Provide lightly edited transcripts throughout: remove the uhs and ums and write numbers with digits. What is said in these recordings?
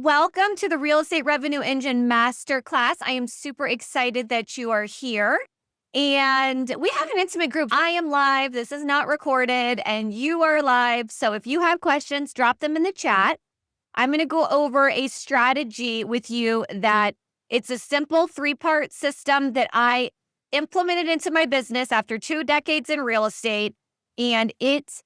Welcome to the Real Estate Revenue Engine Masterclass. I am super excited that you are here. And we have an intimate group. I am live. This is not recorded, and you are live. So if you have questions, drop them in the chat. I'm going to go over a strategy with you that it's a simple 3-part system that I implemented into my business after 2 decades in real estate, and it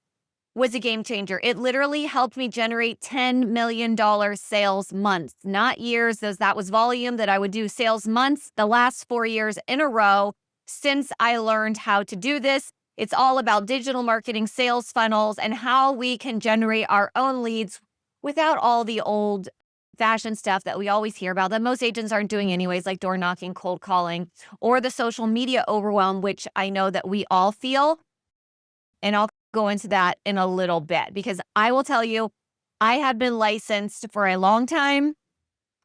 was a game changer. It literally helped me generate $10 million sales months, not years. That was volume that I would do sales months the last 4 years in a row since I learned how to do this. It's all about digital marketing, sales funnels, and how we can generate our own leads without all the old fashioned stuff that we always hear about that most agents aren't doing anyways, like door knocking, cold calling, or the social media overwhelm, which I know that we all feel. And I'll go into that in a little bit because I will tell you, I have been licensed for a long time.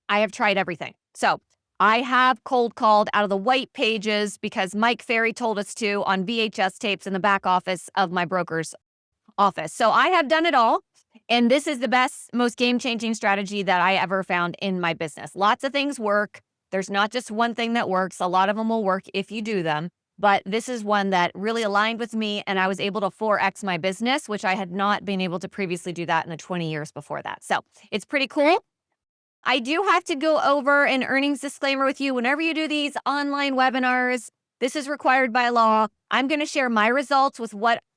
I have tried everything. So I have cold called out of the white pages because Mike Ferry told us to on VHS tapes in the back office of my broker's office. So I have done it all. And this is the best, most game-changing strategy that I ever found in my business. Lots of things work. There's not just one thing that works. A lot of them will work if you do them. But this is one that really aligned with me, and I was able to 4X my business, which I had not been able to previously do that in the 20 years before that. So it's pretty cool. I do have to go over an earnings disclaimer with you. Whenever you do these online webinars, this is required by law. I'm going to share my results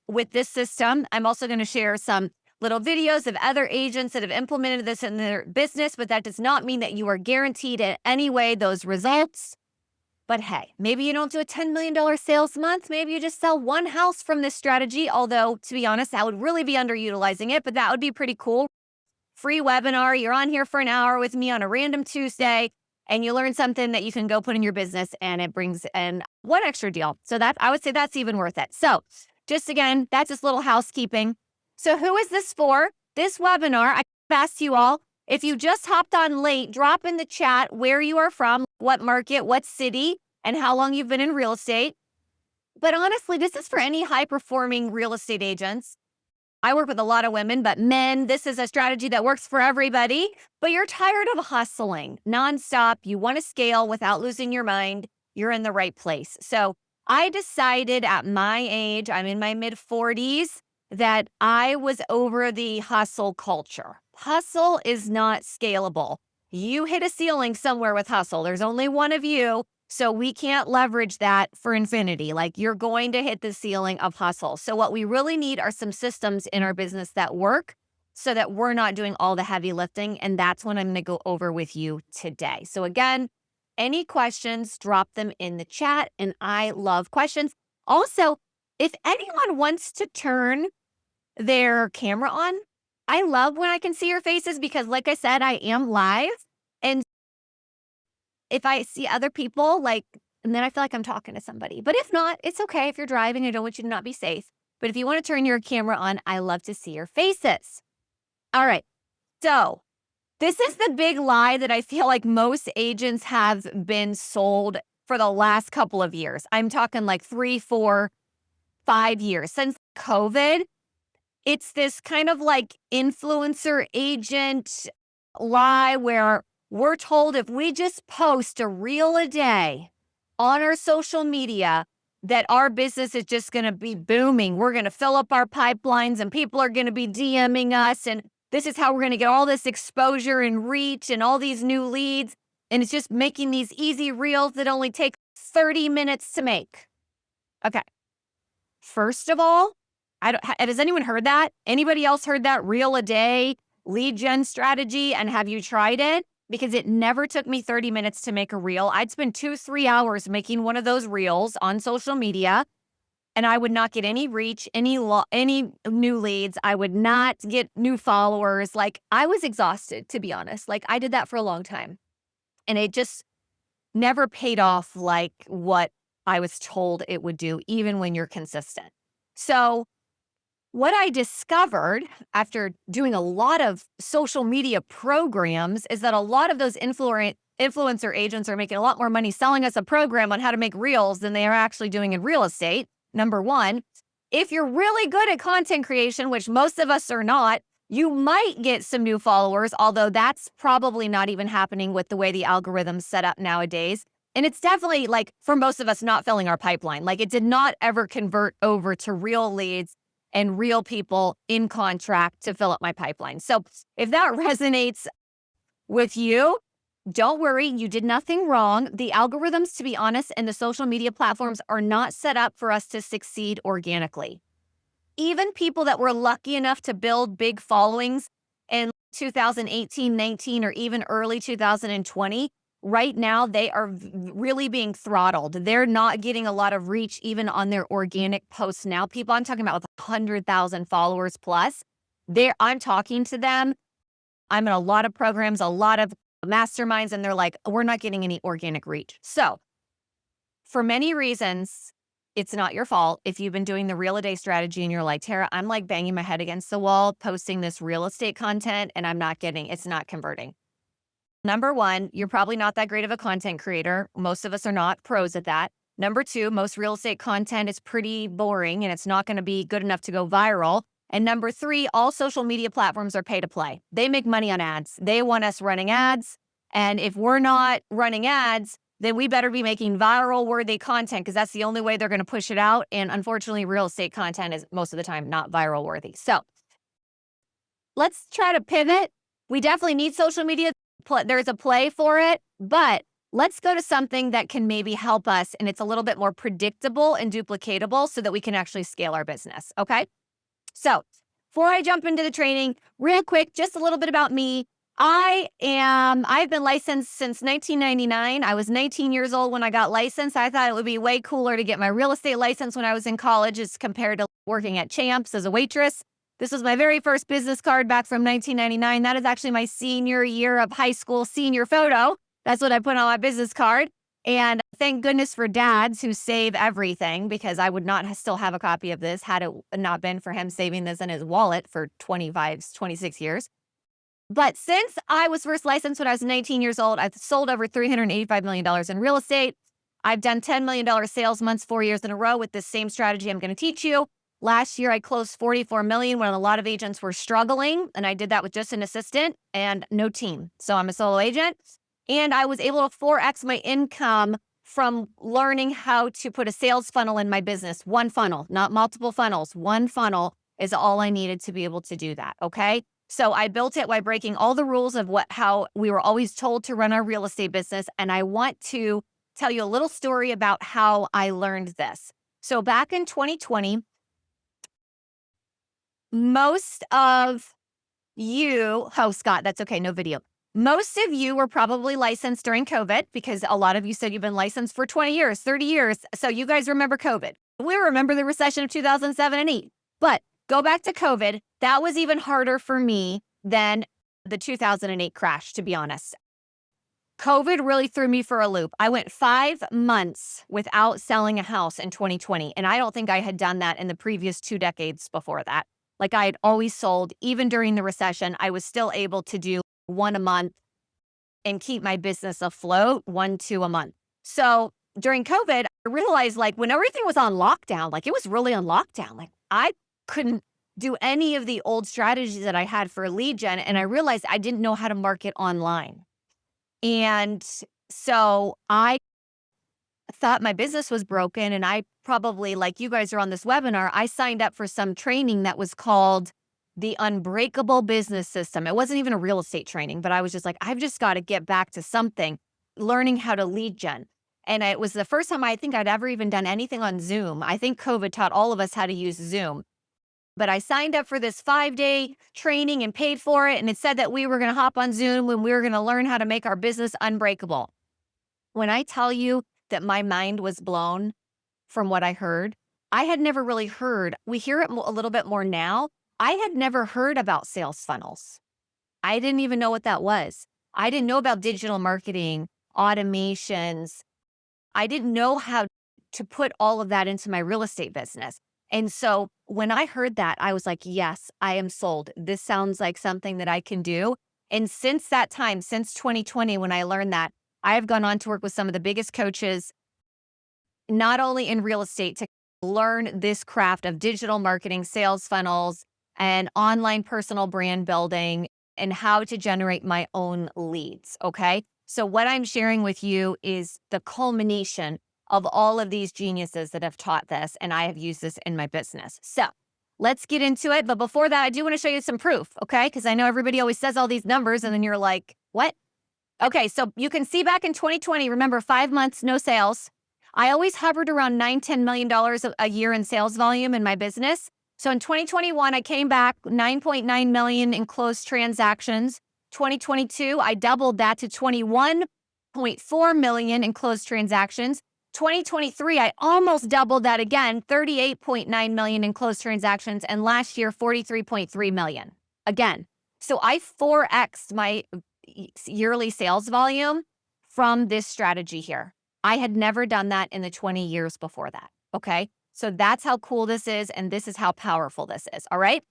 with this system. I'm also going to share some little videos of other agents that have implemented this in their business, but that does not mean that you are guaranteed in any way those results. But hey, maybe you don't do a $10 million sales month. Maybe you just sell one house from this strategy. Although, to be honest, I would really be underutilizing it, but that would be pretty cool. Free webinar. You're on here for an hour with me on a random Tuesday, and you learn something that you can go put in your business, and it brings in one extra deal. So that I would say that's even worth it. So just again, that's just little housekeeping. So who is this for? This webinar, I asked you all, if you just hopped on late, drop in the chat where you are from, what market, what city, and how long you've been in real estate. But honestly, this is for any high-performing real estate agents. I work with a lot of women, but men, this is a strategy that works for everybody. But you're tired of hustling nonstop. You want to scale without losing your mind. You're in the right place. So I decided at my age, I'm in my mid-40s, that I was over the hustle culture. Hustle is not scalable. You hit a ceiling somewhere with hustle. There's only one of you, so we can't leverage that for infinity. Like, you're going to hit the ceiling of hustle. So what we really need are some systems in our business that work so that we're not doing all the heavy lifting, and that's what I'm going to go over with you today. So again, any questions, drop them in the chat, and I love questions. Also, if anyone wants to turn their camera on, I love when I can see your faces because, like I said, I am live. And if I see other people, and then I feel like I'm talking to somebody. But if not, it's okay. If you're driving, I don't want you to not be safe. But if you want to turn your camera on, I love to see your faces. All right. So this is the big lie that I feel like most agents have been sold for the last couple of years. I'm talking like 3, 4, 5 years since COVID. It's this kind of like influencer agent lie where we're told if we just post a reel a day on our social media that our business is just going to be booming. We're going to fill up our pipelines and people are going to be DMing us. And this is how we're going to get all this exposure and reach and all these new leads. And it's just making these easy reels that only take 30 minutes to make. Okay. First of all, has anyone heard that? Anybody else heard that reel a day lead gen strategy? And have you tried it? Because it never took me 30 minutes to make a reel. I'd spend 2-3 hours making one of those reels on social media, and I would not get any reach, any new leads. I would not get new followers. Like, I was exhausted, to be honest. Like, I did that for a long time, and it just never paid off like what I was told it would do, even when you're consistent. So what I discovered after doing a lot of social media programs is that a lot of those influencer agents are making a lot more money selling us a program on how to make reels than they are actually doing in real estate. Number one, if you're really good at content creation, which most of us are not, You might get some new followers, although that's probably not even happening with the way the algorithm's set up nowadays. And it's definitely, like, for most of us, not filling our pipeline. Like, it did not ever convert over to real leads and real people in contract to fill up my pipeline. So if that resonates with you, don't worry, you did nothing wrong. The algorithms, to be honest, and the social media platforms are not set up for us to succeed organically. Even people that were lucky enough to build big followings in 2018, 19, or even early 2020, right now they are really being throttled. They're not getting a lot of reach even on their organic posts now. People I'm talking about with 100,000 followers plus, I'm talking to them. I'm in a lot of programs, a lot of masterminds, and they're like, we're not getting any organic reach. So for many reasons, it's not your fault if you've been doing the real estate strategy and you're like, Tara, I'm like banging my head against the wall, posting this real estate content, and it's not converting. Number one, you're probably not that great of a content creator. Most of us are not pros at that. Number two, most real estate content is pretty boring and it's not going to be good enough to go viral. And number three, all social media platforms are pay to play. They make money on ads. They want us running ads. And if we're not running ads, then we better be making viral worthy content because that's the only way they're going to push it out. And unfortunately, real estate content is most of the time not viral worthy. So let's try to pivot. We definitely need social media. There's a play for it, but let's go to something that can maybe help us and it's a little bit more predictable and duplicatable so that we can actually scale our business. Okay. So before I jump into the training, real quick, just a little bit about me. I've been licensed since 1999. I was 19 years old when I got licensed. I thought it would be way cooler to get my real estate license when I was in college as compared to working at Champs as a waitress. This was my very first business card back from 1999. That is actually my senior year of high school senior photo. That's what I put on my business card. And thank goodness for dads who save everything because I would not still have a copy of this had it not been for him saving this in his wallet for 26 years. But since I was first licensed when I was 19 years old, I've sold over $385 million in real estate. I've done $10 million sales months 4 years in a row with this same strategy I'm going to teach you. Last year, I closed $44 million when a lot of agents were struggling, and I did that with just an assistant and no team. So I'm a solo agent. And I was able to 4X my income from learning how to put a sales funnel in my business. One funnel, not multiple funnels. One funnel is all I needed to be able to do that, okay? So I built it by breaking all the rules of how we were always told to run our real estate business. And I want to tell you a little story about how I learned this. So back in 2020, most of you, oh, Scott, that's okay, no video. Most of you were probably licensed during COVID because a lot of you said you've been licensed for 20 years, 30 years. So you guys remember COVID. We remember the recession of 2007 and 8. But go back to COVID. That was even harder for me than the 2008 crash, to be honest. COVID really threw me for a loop. I went 5 months without selling a house in 2020. And I don't think I had done that in the previous 2 decades before that. Like I had always sold, even during the recession, I was still able to do 1 a month and keep my business afloat, 1, 2 a month. So during COVID, I realized like when everything was on lockdown, like it was really on lockdown, like I couldn't do any of the old strategies that I had for lead gen. And I realized I didn't know how to market online. And so I thought my business was broken. And I probably, like you guys are on this webinar, I signed up for some training that was called the Unbreakable Business System. It wasn't even a real estate training, but I was just like, I've just got to get back to something, learning how to lead gen. And it was the first time I think I'd ever even done anything on Zoom. I think COVID taught all of us how to use Zoom. But I signed up for this 5-day training and paid for it. And it said that we were going to hop on Zoom and we were going to learn how to make our business unbreakable. When I tell you that my mind was blown from what I heard, I had never really heard. We hear it a little bit more now. I had never heard about sales funnels. I didn't even know what that was. I didn't know about digital marketing, automations. I didn't know how to put all of that into my real estate business. And so when I heard that, I was like, yes, I am sold. This sounds like something that I can do. And since that time, since 2020, when I learned that, I have gone on to work with some of the biggest coaches, not only in real estate, to learn this craft of digital marketing, sales funnels, and online personal brand building and how to generate my own leads. Okay. So, what I'm sharing with you is the culmination of all of these geniuses that have taught this, and I have used this in my business. So, let's get into it. But before that, I do want to show you some proof. Okay. Because I know everybody always says all these numbers, and then you're like, what? Okay, so you can see back in 2020, remember 5 months, no sales. I always hovered around $9-10 million a year in sales volume in my business. So in 2021, I came back 9.9 million in closed transactions. 2022, I doubled that to 21.4 million in closed transactions. 2023, I almost doubled that again, 38.9 million in closed transactions. And last year, 43.3 million. Again, so I 4x'd my yearly sales volume from this strategy here. I had never done that in the 20 years before that. Okay. So that's how cool this is. And this is how powerful this is. All right.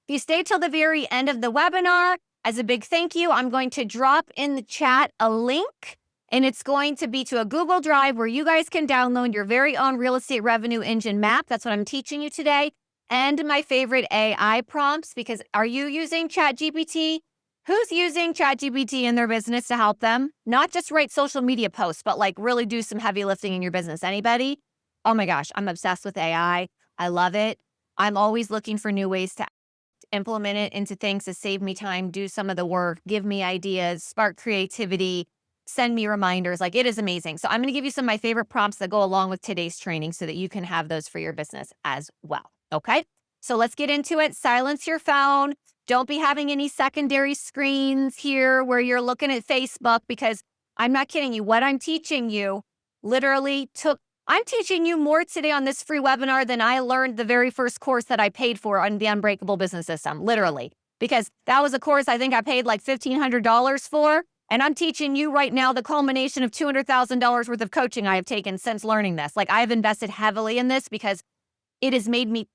If you stay till the very end of the webinar, as a big thank you, I'm going to drop in the chat a link, and it's going to be to a Google Drive where you guys can download your very own real estate revenue engine map. That's what I'm teaching you today. And my favorite AI prompts, because are you using ChatGPT? Who's using ChatGPT in their business to help them? Not just write social media posts, but like really do some heavy lifting in your business. Anybody? Oh my gosh, I'm obsessed with AI. I love it. I'm always looking for new ways to implement it into things to save me time, do some of the work, give me ideas, spark creativity, send me reminders. Like, it is amazing. So I'm going to give you some of my favorite prompts that go along with today's training so that you can have those for your business as well. Okay. So let's get into it. Silence your phone. Don't be having any secondary screens here where you're looking at Facebook, because I'm not kidding you. What I'm teaching you literally I'm teaching you more today on this free webinar than I learned the very first course that I paid for on the Unbreakable Business System, literally, because that was a course I think I paid like $1,500 for. And I'm teaching you right now the culmination of $200,000 worth of coaching I have taken since learning this. Like, I have invested heavily in this because it has made me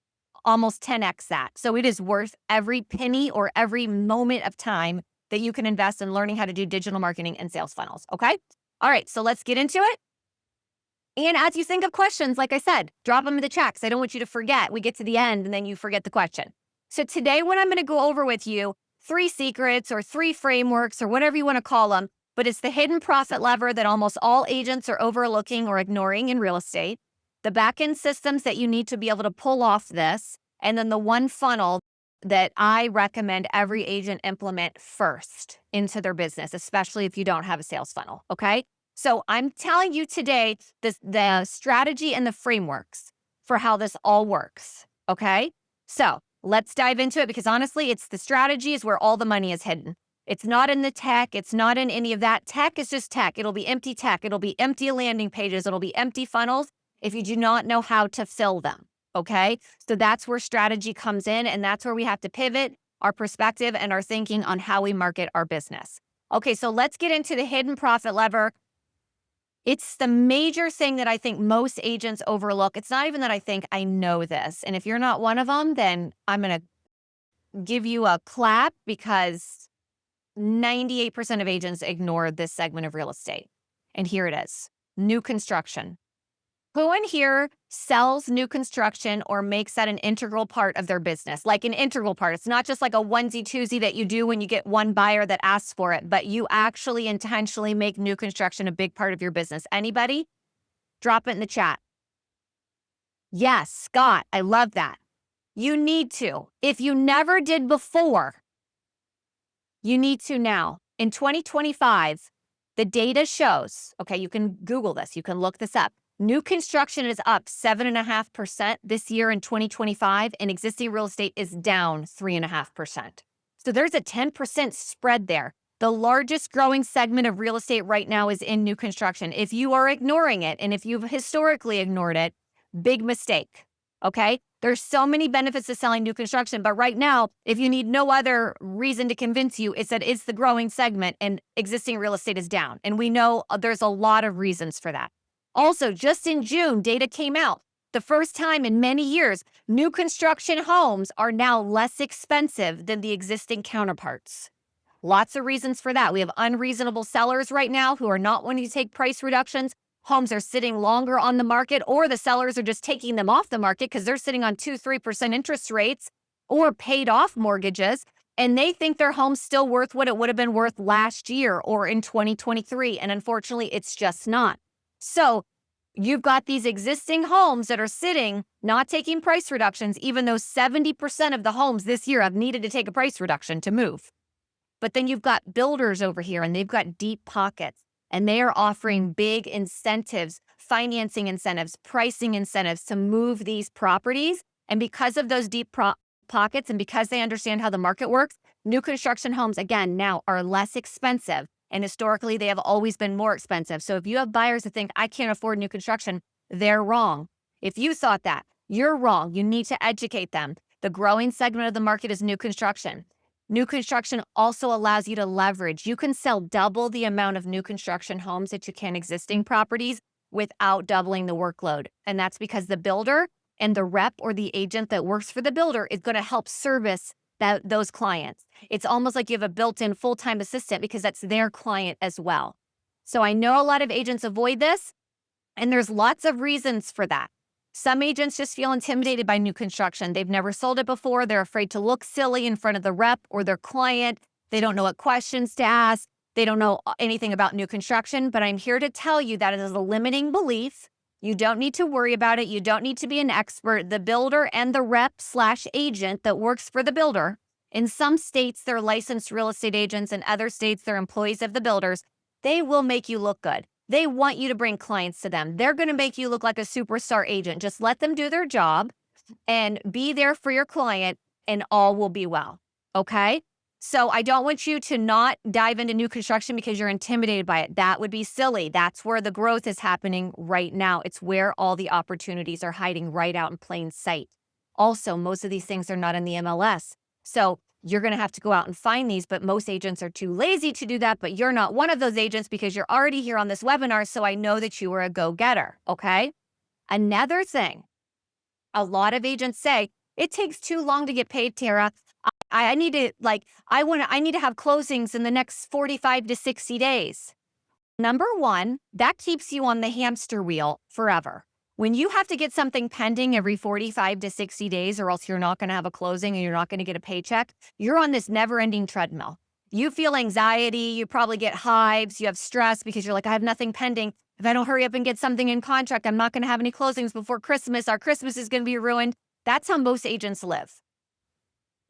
almost 10x that. So it is worth every penny or every moment of time that you can invest in learning how to do digital marketing and sales funnels. Okay. All right. So let's get into it. And as you think of questions, like I said, drop them in the chat, because I don't want you to forget. We get to the end and then you forget the question. So today, what I'm going to go over with you, 3 secrets or 3 frameworks or whatever you want to call them, but it's the hidden profit lever that almost all agents are overlooking or ignoring in real estate, the back-end systems that you need to be able to pull off this, and then the one funnel that I recommend every agent implement first into their business, especially if you don't have a sales funnel. Okay. So I'm telling you today the strategy and the frameworks for how this all works. Okay. So let's dive into it, because honestly, it's the strategy is where all the money is hidden. It's not in the tech. It's not in any of that. Tech is just tech. It'll be empty tech. It'll be empty landing pages. It'll be empty funnels if you do not know how to fill them. Okay. So that's where strategy comes in. And that's where we have to pivot our perspective and our thinking on how we market our business. Okay. So let's get into the hidden profit lever. It's the major thing that I think most agents overlook. It's not even that I think, I know this. And if you're not one of them, then I'm going to give you a clap, because 98% of agents ignore this segment of real estate. And here it is. New construction. Who in here sells new construction or makes that an integral part of their business? Like an integral part. It's not just like a onesie twosie that you do when you get one buyer that asks for it, but you actually intentionally make new construction a big part of your business. Anybody? Drop it in the chat. Yes, Scott, I love that. You need to. If you never did before, you need to now. In 2025, the data shows, okay, you can Google this, you can look this up. New construction is up 7.5% this year in 2025, and existing real estate is down 3.5%. So there's a 10% spread there. The largest growing segment of real estate right now is in new construction. If you are ignoring it, and if you've historically ignored it, big mistake, okay? There's so many benefits to selling new construction, but right now, if you need no other reason to convince you, it's that it's the growing segment and existing real estate is down. And we know there's a lot of reasons for that. Also, just in June, data came out. The first time in many years, new construction homes are now less expensive than the existing counterparts. Lots of reasons for that. We have unreasonable sellers right now who are not wanting to take price reductions. Homes are sitting longer on the market, or the sellers are just taking them off the market because they're sitting on 2-3% interest rates, or paid off mortgages, and they think their home's still worth what it would have been worth last year or in 2023. And unfortunately, it's just not. So you've got these existing homes that are sitting, not taking price reductions, even though 70% of the homes this year have needed to take a price reduction to move. But then you've got builders over here, and they've got deep pockets, and they are offering big incentives, financing incentives, pricing incentives to move these properties. And because of those deep pockets and because they understand how the market works, new construction homes, again, now are less expensive. And historically, they have always been more expensive. So if you have buyers that think, I can't afford new construction, they're wrong. If you thought that, you're wrong. You need to educate them. The growing segment of the market is new construction. New construction also allows you to leverage. You can sell double the amount of new construction homes that you can existing properties without doubling the workload. And that's because the builder and the rep or the agent that works for the builder is going to help service those clients. It's almost like you have a built-in full-time assistant because that's their client as well. So I know a lot of agents avoid this, and there's lots of reasons for that. Some agents just feel intimidated by new construction. They've never sold it before. They're afraid to look silly in front of the rep or their client. They don't know what questions to ask. They don't know anything about new construction, but I'm here to tell you that it is a limiting belief. You don't need to worry about it. You don't need to be an expert. The builder and the rep/agent that works for the builder, in some states, they're licensed real estate agents. In other states, they're employees of the builders. They will make you look good. They want you to bring clients to them. They're going to make you look like a superstar agent. Just let them do their job and be there for your client, and all will be well. Okay? So I don't want you to not dive into new construction because you're intimidated by it. That would be silly. That's where the growth is happening right now. It's where all the opportunities are hiding right out in plain sight. Also, most of these things are not in the MLS. So you're going to have to go out and find these, but most agents are too lazy to do that. But you're not one of those agents because you're already here on this webinar. So I know that you are a go-getter. Okay. Another thing, a lot of agents say, it takes too long to get paid, Tara. I need to I need to have closings in the next 45 to 60 days. Number one, that keeps you on the hamster wheel forever. When you have to get something pending every 45 to 60 days, or else you're not going to have a closing and you're not going to get a paycheck, you're on this never-ending treadmill. You feel anxiety, you probably get hives, you have stress because you're like, I have nothing pending. If I don't hurry up and get something in contract, I'm not going to have any closings before Christmas. Our Christmas is going to be ruined. That's how most agents live.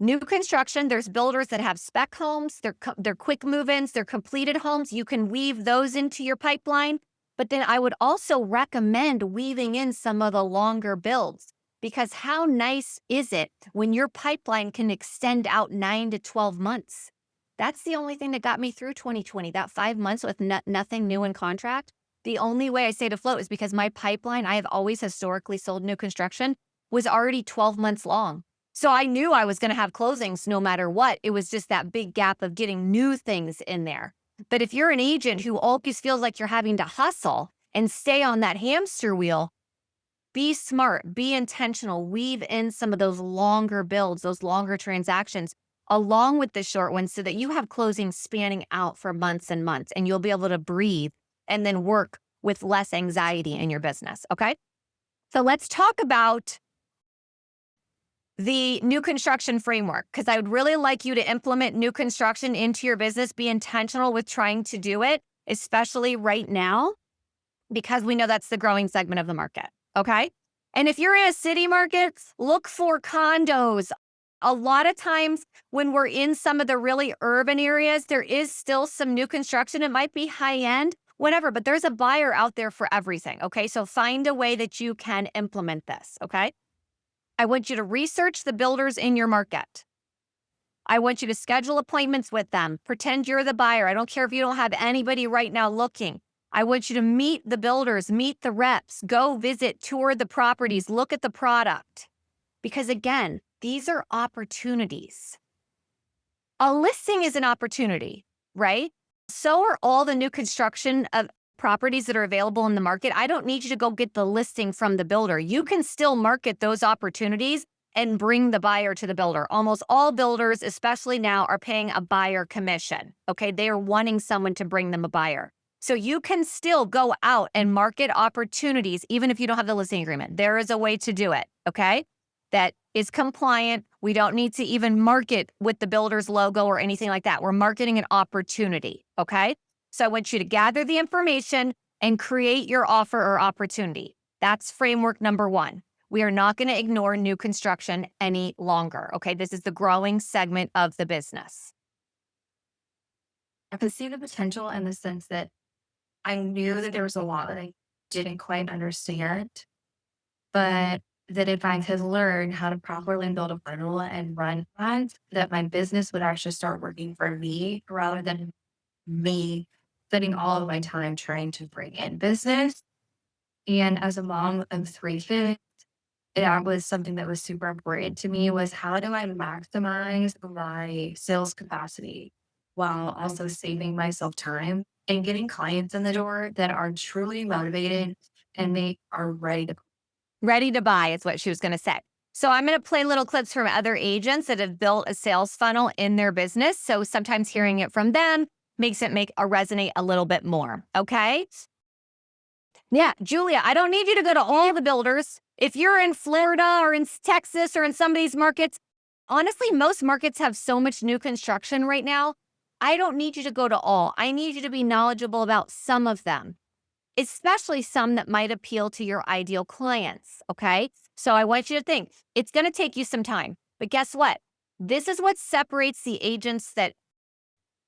New construction, there's builders that have spec homes. They're quick move-ins. They're completed homes. You can weave those into your pipeline. But then I would also recommend weaving in some of the longer builds, because how nice is it when your pipeline can extend out 9 to 12 months? That's the only thing that got me through 2020, that 5 months with nothing new in contract. The only way I stayed afloat is because my pipeline, I have always historically sold new construction, was already 12 months long. So I knew I was going to have closings no matter what. It was just that big gap of getting new things in there. But if you're an agent who always feels like you're having to hustle and stay on that hamster wheel, be smart, be intentional, weave in some of those longer builds, those longer transactions, along with the short ones so that you have closings spanning out for months and months, and you'll be able to breathe and then work with less anxiety in your business, okay? So let's talk about the new construction framework, because I would really like you to implement new construction into your business. Be intentional with trying to do it, especially right now, because we know that's the growing segment of the market, okay? And if you're in a city market, look for condos. A lot of times when we're in some of the really urban areas, there is still some new construction. It might be high end, whatever, but there's a buyer out there for everything, okay? So find a way that you can implement this, okay? I want you to research the builders in your market. I want you to schedule appointments with them. Pretend you're the buyer. I don't care if you don't have anybody right now looking. I want you to meet the builders, meet the reps, go visit, tour the properties, look at the product. Because again, these are opportunities. A listing is an opportunity, right? So are all the new construction of properties that are available in the market. I don't need you to go get the listing from the builder. You can still market those opportunities and bring the buyer to the builder. Almost all builders, especially now, are paying a buyer commission. Okay, they are wanting someone to bring them a buyer. So you can still go out and market opportunities even if you don't have the listing agreement. There is a way to do it, okay? that is compliant. We don't need to even market with the builder's logo or anything like that. We're marketing an opportunity, okay? So I want you to gather the information and create your offer or opportunity. That's framework number one. We are not going to ignore new construction any longer, okay? This is the growing segment of the business. I could see the potential in the sense that I knew that there was a lot that I didn't quite understand, but that if I could learn how to properly build a funnel and run ads, that my business would actually start working for me rather than me spending all of my time trying to bring in business. And as a mom of three kids, that was something that was super important to me was how do I maximize my sales capacity while also saving myself time and getting clients in the door that are truly motivated and they are ready to. Ready to buy is what she was going to say. So I'm going to play little clips from other agents that have built a sales funnel in their business. So sometimes hearing it from them makes it resonate a little bit more. Okay. Yeah, Julia, I don't need you to go to all the builders. If you're in Florida or in Texas or in some of these markets, honestly, most markets have so much new construction right now. I don't need you to go to all. I need you to be knowledgeable about some of them, especially some that might appeal to your ideal clients. Okay. So I want you to think it's going to take you some time, but guess what? This is what separates the agents that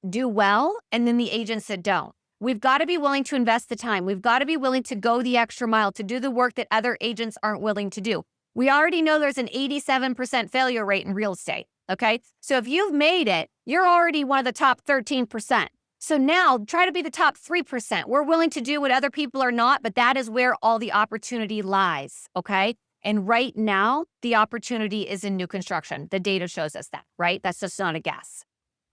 do well and then the agents that don't. We've got to be willing to invest the time. We've got to be willing to go the extra mile to do the work that other agents aren't willing to do. We already know there's an 87% failure rate in real estate. Okay. So if you've made it, you're already one of the top 13%. So now try to be the top 3%. We're willing to do what other people are not, but that is where all the opportunity lies. Okay. And right now, the opportunity is in new construction. The data shows us that, right? That's just not a guess.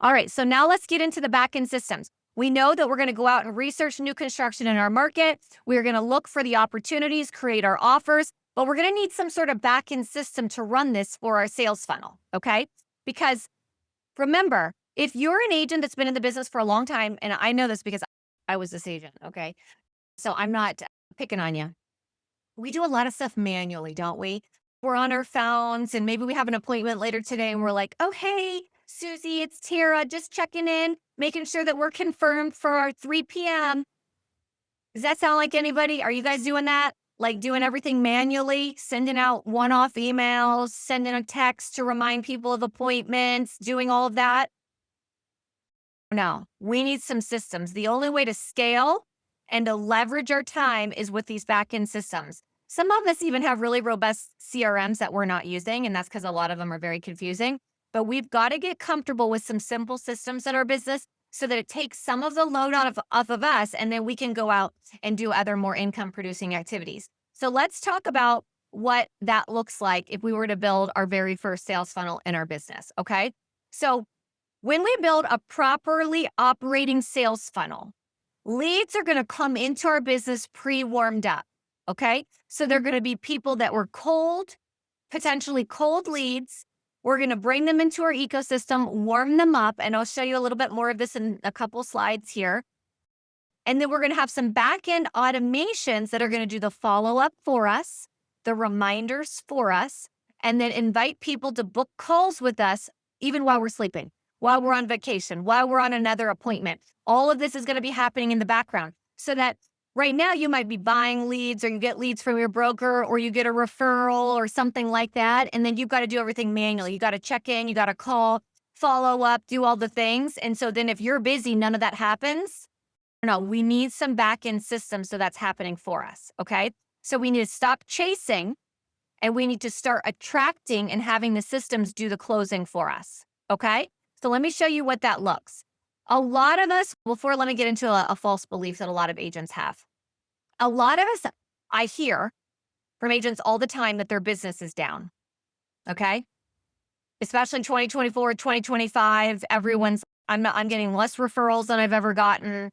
All right. So now let's get into the back end systems. We know that we're going to go out and research new construction in our market. We're going to look for the opportunities, create our offers, but we're going to need some sort of back end system to run this for our sales funnel. Okay. Because remember, if you're an agent that's been in the business for a long time, and I know this because I was this agent. Okay. So I'm not picking on you. We do a lot of stuff manually, don't we? We're on our phones and maybe we have an appointment later today and we're like, oh, hey, Susie, it's Tara, just checking in, making sure that we're confirmed for our 3 p.m. Does that sound like anybody? Are you guys doing that? Like doing everything manually, sending out one-off emails, sending a text to remind people of appointments, doing all of that? No, we need some systems. The only way to scale and to leverage our time is with these back-end systems. Some of us even have really robust CRMs that we're not using, and that's because a lot of them are very confusing. But we've got to get comfortable with some simple systems in our business so that it takes some of the load off of us, and then we can go out and do other more income-producing activities. So let's talk about what that looks like if we were to build our very first sales funnel in our business, okay? So when we build a properly operating sales funnel, leads are going to come into our business pre-warmed up, okay? So they're going to be people that were cold, potentially cold leads. We're going to bring them into our ecosystem, warm them up, and I'll show you a little bit more of this in a couple slides here. And then we're going to have some back-end automations that are going to do the follow-up for us, the reminders for us, and then invite people to book calls with us even while we're sleeping, while we're on vacation, while we're on another appointment. All of this is going to be happening in the background so that right now you might be buying leads or you get leads from your broker or you get a referral or something like that. And then you've got to do everything manually. You got to check in, you got to call, follow up, do all the things. And so then if you're busy, none of that happens. No, we need some back-end systems so that's happening for us, okay? So we need to stop chasing and we need to start attracting and having the systems do the closing for us, okay? So let me show you what that looks. A lot of us, let me get into a false belief that a lot of agents have. A lot of us, I hear from agents all the time that their business is down, okay? Especially in 2024, 2025, I'm getting less referrals than I've ever gotten.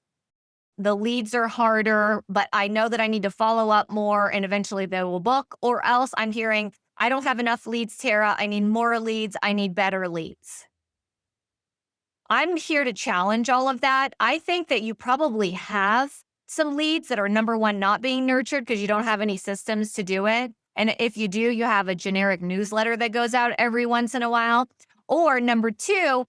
The leads are harder, but I know that I need to follow up more and eventually they will book. Or else I'm hearing, I don't have enough leads, Tara. I need more leads. I need better leads. I'm here to challenge all of that. I think that you probably have some leads that are number one, not being nurtured because you don't have any systems to do it. And if you do, you have a generic newsletter that goes out every once in a while. Or number two,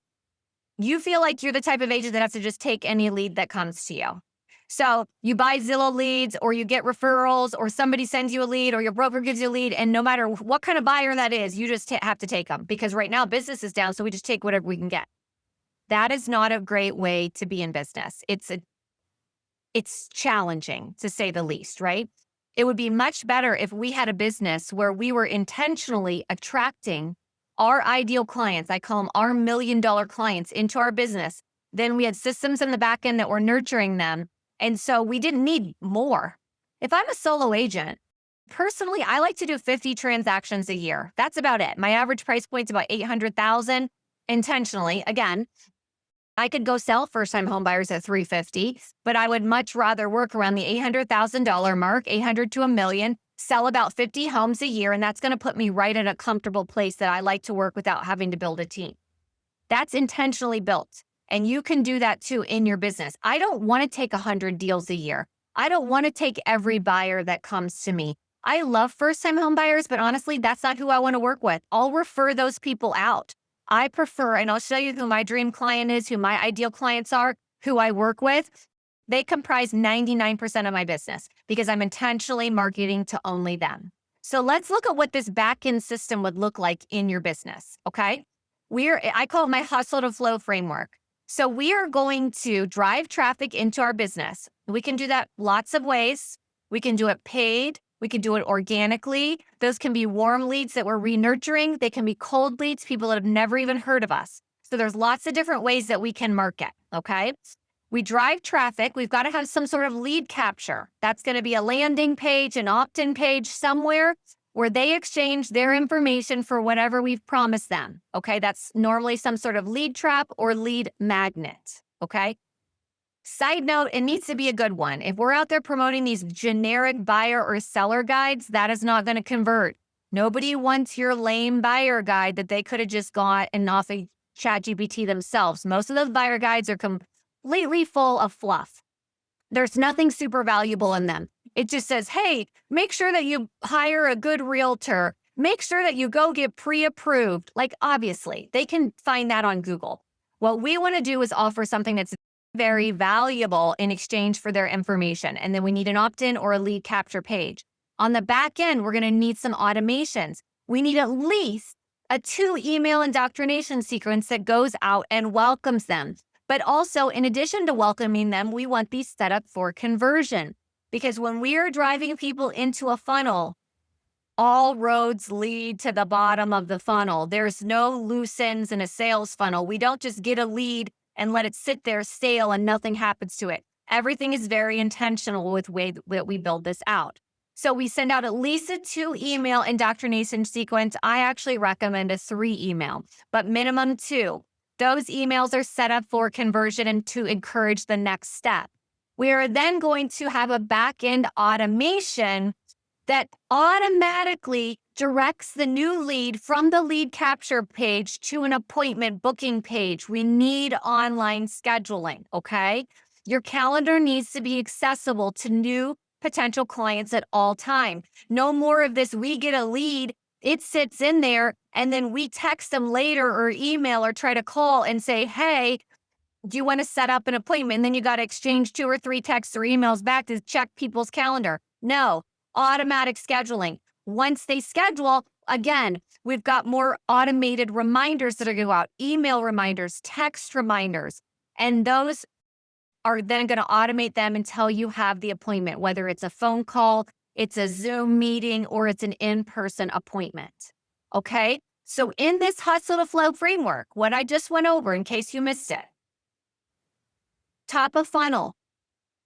you feel like you're the type of agent that has to just take any lead that comes to you. So you buy Zillow leads or you get referrals or somebody sends you a lead or your broker gives you a lead. And no matter what kind of buyer that is, you just have to take them because right now business is down. So we just take whatever we can get. That is not a great way to be in business. It's challenging to say the least, right? It would be much better if we had a business where we were intentionally attracting our ideal clients. I call them our $1 million clients into our business. Then we had systems in the back end that were nurturing them. And so we didn't need more. If I'm a solo agent, personally, I like to do 50 transactions a year. That's about it. My average price point's about 800,000 intentionally. Again, I could go sell first-time home buyers at 350, but I would much rather work around the $800,000 mark, 800 to a million, sell about 50 homes a year, and that's going to put me right in a comfortable place that I like to work without having to build a team. That's intentionally built, and you can do that too in your business. I don't want to take 100 deals a year. I don't want to take every buyer that comes to me. I love first-time home buyers, but honestly, that's not who I want to work with. I'll refer those people out. I prefer, and I'll show you who my dream client is, who my ideal clients are, who I work with. They comprise 99% of my business because I'm intentionally marketing to only them. So let's look at what this back-end system would look like in your business, okay? I call it my hustle to flow framework. So we are going to drive traffic into our business. We can do that lots of ways. We can do it paid. We can do it organically. Those can be warm leads that we're re-nurturing. They can be cold leads, people that have never even heard of us. So there's lots of different ways that we can market, okay? We drive traffic. We've got to have some sort of lead capture. That's going to be a landing page, an opt-in page somewhere where they exchange their information for whatever we've promised them, okay? That's normally some sort of lead trap or lead magnet, okay? Side note, it needs to be a good one. If we're out there promoting these generic buyer or seller guides, that is not going to convert. Nobody wants your lame buyer guide that they could have just got and off of ChatGPT themselves. Most of those buyer guides are completely full of fluff. There's nothing super valuable in them. It just says, hey, make sure that you hire a good realtor. Make sure that you go get pre-approved. Like, obviously, they can find that on Google. What we want to do is offer something that's very valuable in exchange for their information. And then we need an opt-in or a lead capture page. On the back end, we're going to need some automations. We need at least a 2-email indoctrination sequence that goes out and welcomes them. But also, in addition to welcoming them, we want these set up for conversion. Because when we are driving people into a funnel, all roads lead to the bottom of the funnel. There's no loose ends in a sales funnel. We don't just get a lead and let it sit there stale and nothing happens to it. Everything is very intentional with the way that we build this out. So we send out at least a 2-email indoctrination sequence. I actually recommend a 3-email, but minimum 2. Those emails are set up for conversion and to encourage the next step. We are then going to have a back-end automation that automatically directs the new lead from the lead capture page to an appointment booking page. We need online scheduling, okay? Your calendar needs to be accessible to new potential clients at all time. No more of this, we get a lead, it sits in there, and then we text them later or email or try to call and say, hey, do you want to set up an appointment? And then you got to exchange 2 or 3 texts or emails back to check people's calendar. No, automatic scheduling. Once they schedule, again, we've got more automated reminders that are going to go out, email reminders, text reminders, and those are then going to automate them until you have the appointment, whether it's a phone call, it's a Zoom meeting, or it's an in-person appointment. Okay? So in this hustle to flow framework, what I just went over in case you missed it, top of funnel,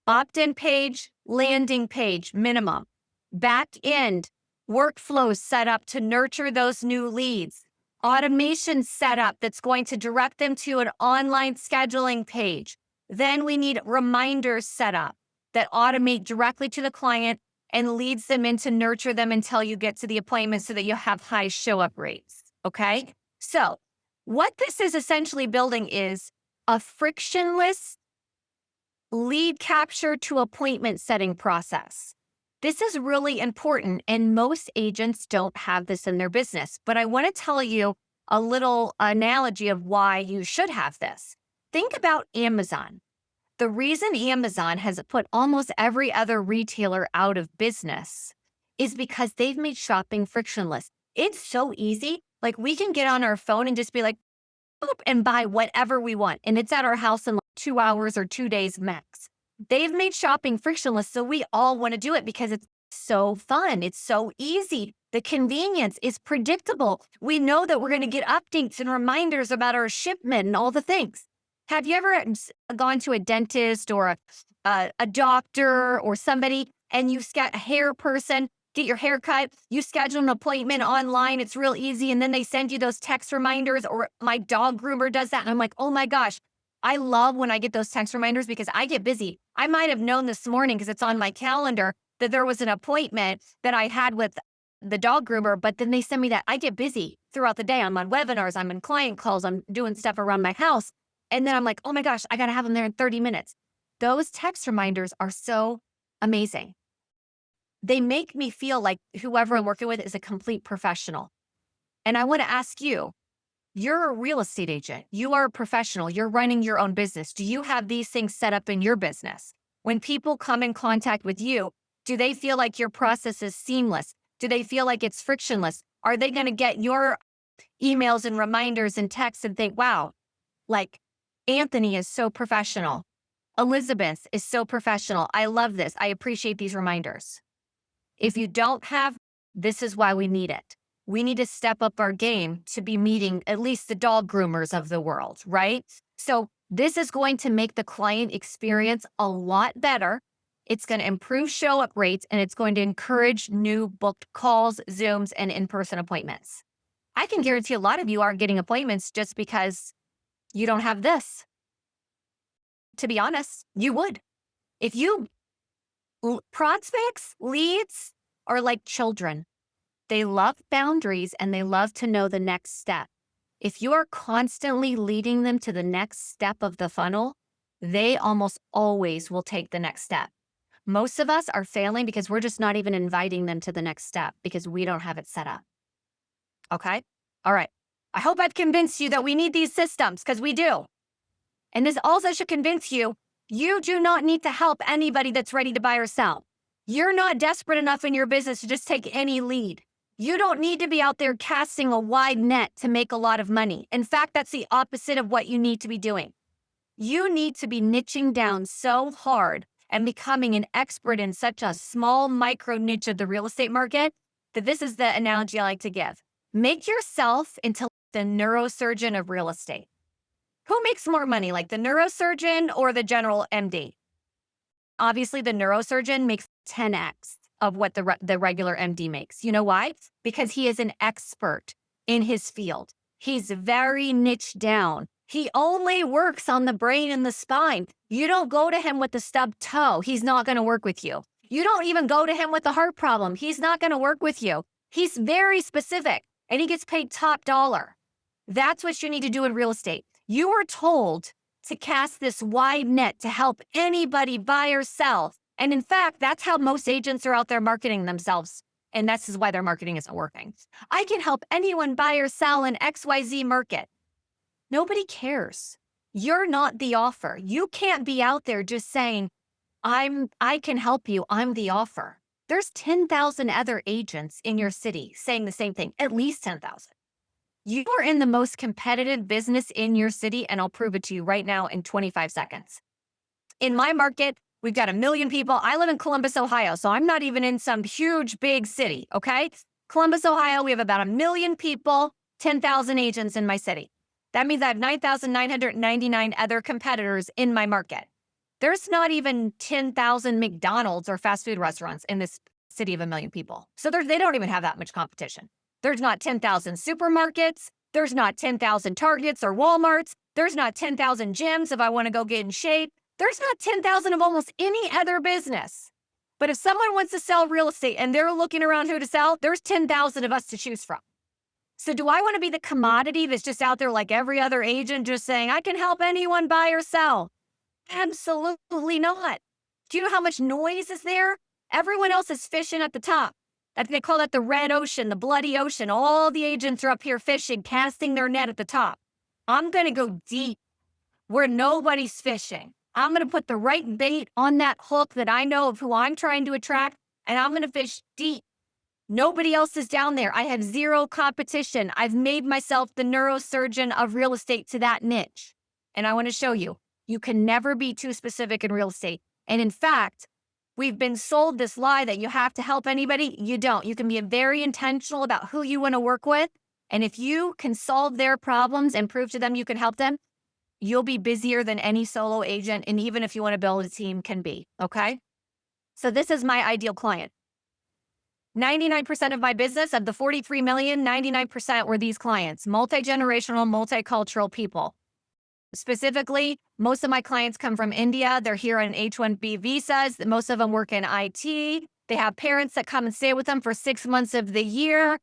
opt-in page, landing page, minimum. Back end, workflows set up to nurture those new leads. Automation set up that's going to direct them to an online scheduling page. Then we need reminders set up that automate directly to the client and leads them in to nurture them until you get to the appointment so that you have high show-up rates, okay? So what this is essentially building is a frictionless lead capture to appointment setting process. This is really important, and most agents don't have this in their business. But I want to tell you a little analogy of why you should have this. Think about Amazon. The reason Amazon has put almost every other retailer out of business is because they've made shopping frictionless. It's so easy. Like we can get on our phone and just be like, boop, and buy whatever we want. And it's at our house in like 2 hours or 2 days max. They've made shopping frictionless. So we all want to do it because it's so fun. It's so easy. The convenience is predictable. We know that we're going to get updates and reminders about our shipment and all the things. Have you ever gone to a dentist or a doctor or somebody and you got a hair person, get your hair cut, you schedule an appointment online, it's real easy, and then they send you those text reminders, or my dog groomer does that, and I'm like, oh my gosh, I love when I get those text reminders because I get busy. I might have known this morning because it's on my calendar that there was an appointment that I had with the dog groomer, but then they send me that. I get busy throughout the day. I'm on webinars, I'm in client calls, I'm doing stuff around my house. And then I'm like, oh my gosh, I got to have them there in 30 minutes. Those text reminders are so amazing. They make me feel like whoever I'm working with is a complete professional. And I want to ask you, you're a real estate agent. You are a professional. You're running your own business. Do you have these things set up in your business? When people come in contact with you, do they feel like your process is seamless? Do they feel like it's frictionless? Are they going to get your emails and reminders and texts and think, wow, like Anthony is so professional. Elizabeth is so professional. I love this. I appreciate these reminders. If you don't have, this is why we need it. We need to step up our game to be meeting at least the dog groomers of the world, right? So this is going to make the client experience a lot better. It's going to improve show up rates, and it's going to encourage new booked calls, Zooms, and in-person appointments. I can guarantee a lot of you aren't getting appointments just because you don't have this. To be honest, you would. If you prospects, leads are like children. They love boundaries and they love to know the next step. If you are constantly leading them to the next step of the funnel, they almost always will take the next step. Most of us are failing because we're just not even inviting them to the next step because we don't have it set up. Okay? All right. I hope I've convinced you that we need these systems because we do. And this also should convince you, you do not need to help anybody that's ready to buy or sell. You're not desperate enough in your business to just take any lead. You don't need to be out there casting a wide net to make a lot of money. In fact, that's the opposite of what you need to be doing. You need to be niching down so hard and becoming an expert in such a small micro niche of the real estate market that this is the analogy I like to give. Make yourself into the neurosurgeon of real estate. Who makes more money, like the neurosurgeon or the general MD? Obviously, the neurosurgeon makes 10x of what the regular MD makes. You know why? Because he is an expert in his field. He's very niche down. He only works on the brain and the spine. You don't go to him with the stubbed toe. He's not going to work with you. You don't even go to him with a heart problem. He's not going to work with you. He's very specific and he gets paid top dollar. That's what you need to do in real estate. You were told to cast this wide net to help anybody buy or sell. And in fact, that's how most agents are out there marketing themselves. And this is why their marketing isn't working. I can help anyone buy or sell in XYZ market. Nobody cares. You're not the offer. You can't be out there just saying, I can help you. I'm the offer. There's 10,000 other agents in your city saying the same thing, at least 10,000. You are in the most competitive business in your city, and I'll prove it to you right now in 25 seconds. In my market, we've got 1 million people. I live in Columbus, Ohio, so I'm not even in some huge, big city, okay? Columbus, Ohio, we have about 1 million people, 10,000 agents in my city. That means I have 9,999 other competitors in my market. There's not even 10,000 McDonald's or fast food restaurants in this city of 1 million people. So they don't even have that much competition. There's not 10,000 supermarkets. There's not 10,000 Targets or Walmarts. There's not 10,000 gyms if I want to go get in shape. There's not 10,000 of almost any other business. But if someone wants to sell real estate and they're looking around who to sell, there's 10,000 of us to choose from. So do I want to be the commodity that's just out there like every other agent just saying, I can help anyone buy or sell? Absolutely not. Do you know how much noise is there? Everyone else is fishing at the top. They call that the red ocean, the bloody ocean. All the agents are up here fishing, casting their net at the top. I'm going to go deep where nobody's fishing. I'm going to put the right bait on that hook that I know of who I'm trying to attract, and I'm going to fish deep. Nobody else is down there. I have zero competition. I've made myself the neurosurgeon of real estate to that niche. And I want to show you, you can never be too specific in real estate. And in fact, we've been sold this lie that you have to help anybody. You don't. You can be very intentional about who you want to work with. And if you can solve their problems and prove to them you can help them, you'll be busier than any solo agent. And even if you want to build a team can be, okay? So this is my ideal client. 99% of my business, of the 43 million, 99% were these clients, multi-generational, multicultural people. Specifically, most of my clients come from India. They're here on H-1B visas. Most of them work in IT. They have parents that come and stay with them for 6 months of the year.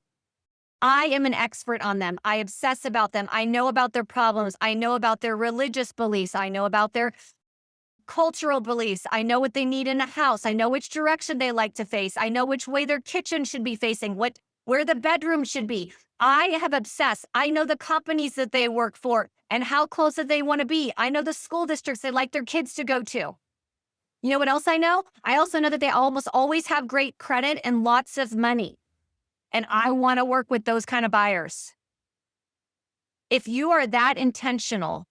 I am an expert on them. I obsess about them. I know about their problems. I know about their religious beliefs. I know about their cultural beliefs. I know what they need in a house. I know which direction they like to face. I know which way their kitchen should be facing, where the bedroom should be. I have obsessed. I know the companies that they work for and how close that they want to be. I know the school districts they like their kids to go to. You know what else I know? I also know that they almost always have great credit and lots of money. And I want to work with those kind of buyers. If you are that intentional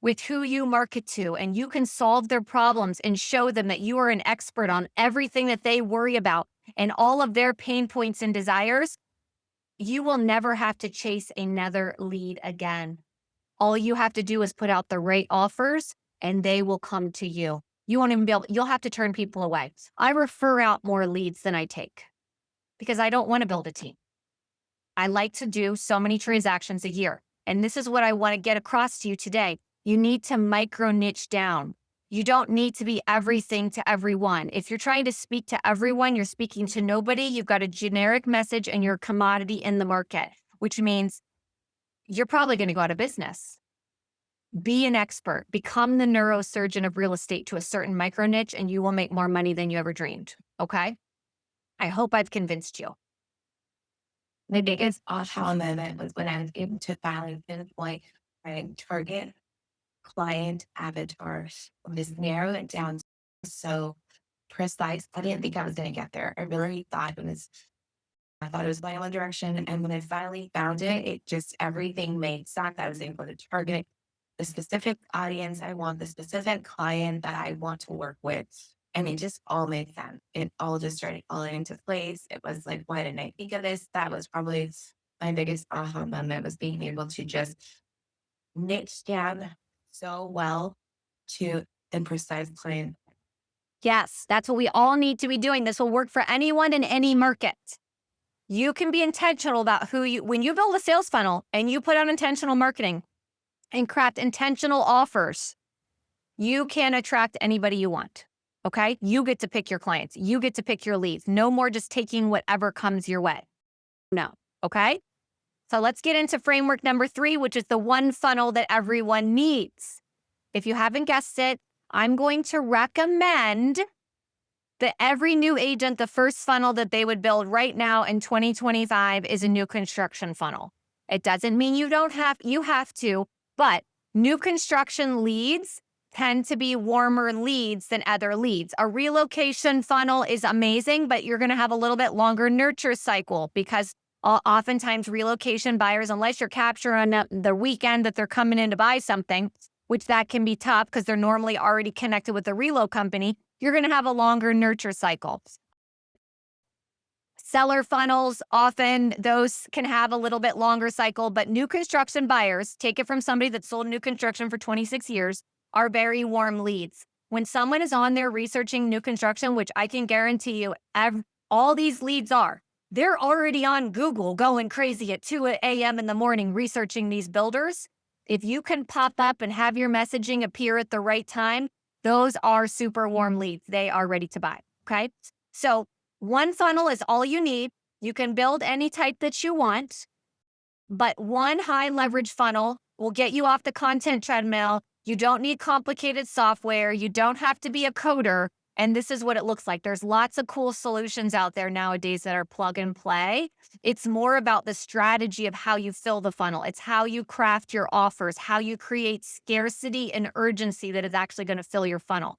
with who you market to and you can solve their problems and show them that you are an expert on everything that they worry about and all of their pain points and desires, you will never have to chase another lead again. All you have to do is put out the right offers and they will come to you. You won't even be able, you'll have to turn people away. I refer out more leads than I take because I don't want to build a team. I like to do so many transactions a year. And this is what I want to get across to you today. You need to micro niche down. You don't need to be everything to everyone. If you're trying to speak to everyone, you're speaking to nobody. You've got a generic message and you're a commodity in the market, which means you're probably going to go out of business. Be an expert. Become the neurosurgeon of real estate to a certain micro niche and you will make more money than you ever dreamed. Okay? I hope I've convinced you. My biggest aha moment was when I was able to finally pinpoint my target client avatar, just narrow it down so precise. I didn't think I was going to get there. I thought it was going one direction. And when I finally found it, it just, everything made sense. I was able to target the specific audience I want, the specific client that I want to work with. And it just all made sense. It all just started falling into place. It was like, why didn't I think of this? That was probably my biggest aha moment, was being able to just niche down so well to the precise client. Yes, that's what we all need to be doing. This will work for anyone in any market. You can be intentional about when you build a sales funnel and you put out intentional marketing and craft intentional offers, you can attract anybody you want. Okay? You get to pick your clients. You get to pick your leads. No more just taking whatever comes your way. No. Okay? So let's get into framework number 3, which is the one funnel that everyone needs. If you haven't guessed it, I'm going to recommend that every new agent, the first funnel that they would build right now in 2025 is a new construction funnel. It doesn't mean you have to, but new construction leads tend to be warmer leads than other leads. A relocation funnel is amazing, but you're going to have a little bit longer nurture cycle because oftentimes relocation buyers, unless you're capturing the weekend that they're coming in to buy something, which that can be tough because they're normally already connected with the reload company, you're going to have a longer nurture cycle. Seller funnels, often those can have a little bit longer cycle, but new construction buyers, take it from somebody that sold new construction for 26 years, are very warm leads. When someone is on there researching new construction, which I can guarantee you all these leads are, they're already on Google going crazy at 2 a.m. in the morning researching these builders. If you can pop up and have your messaging appear at the right time, those are super warm leads. They are ready to buy, okay? So one funnel is all you need. You can build any type that you want, but one high leverage funnel will get you off the content treadmill. You don't need complicated software. You don't have to be a coder. And this is what it looks like. There's lots of cool solutions out there nowadays that are plug and play. It's more about the strategy of how you fill the funnel. It's how you craft your offers, how you create scarcity and urgency that is actually going to fill your funnel.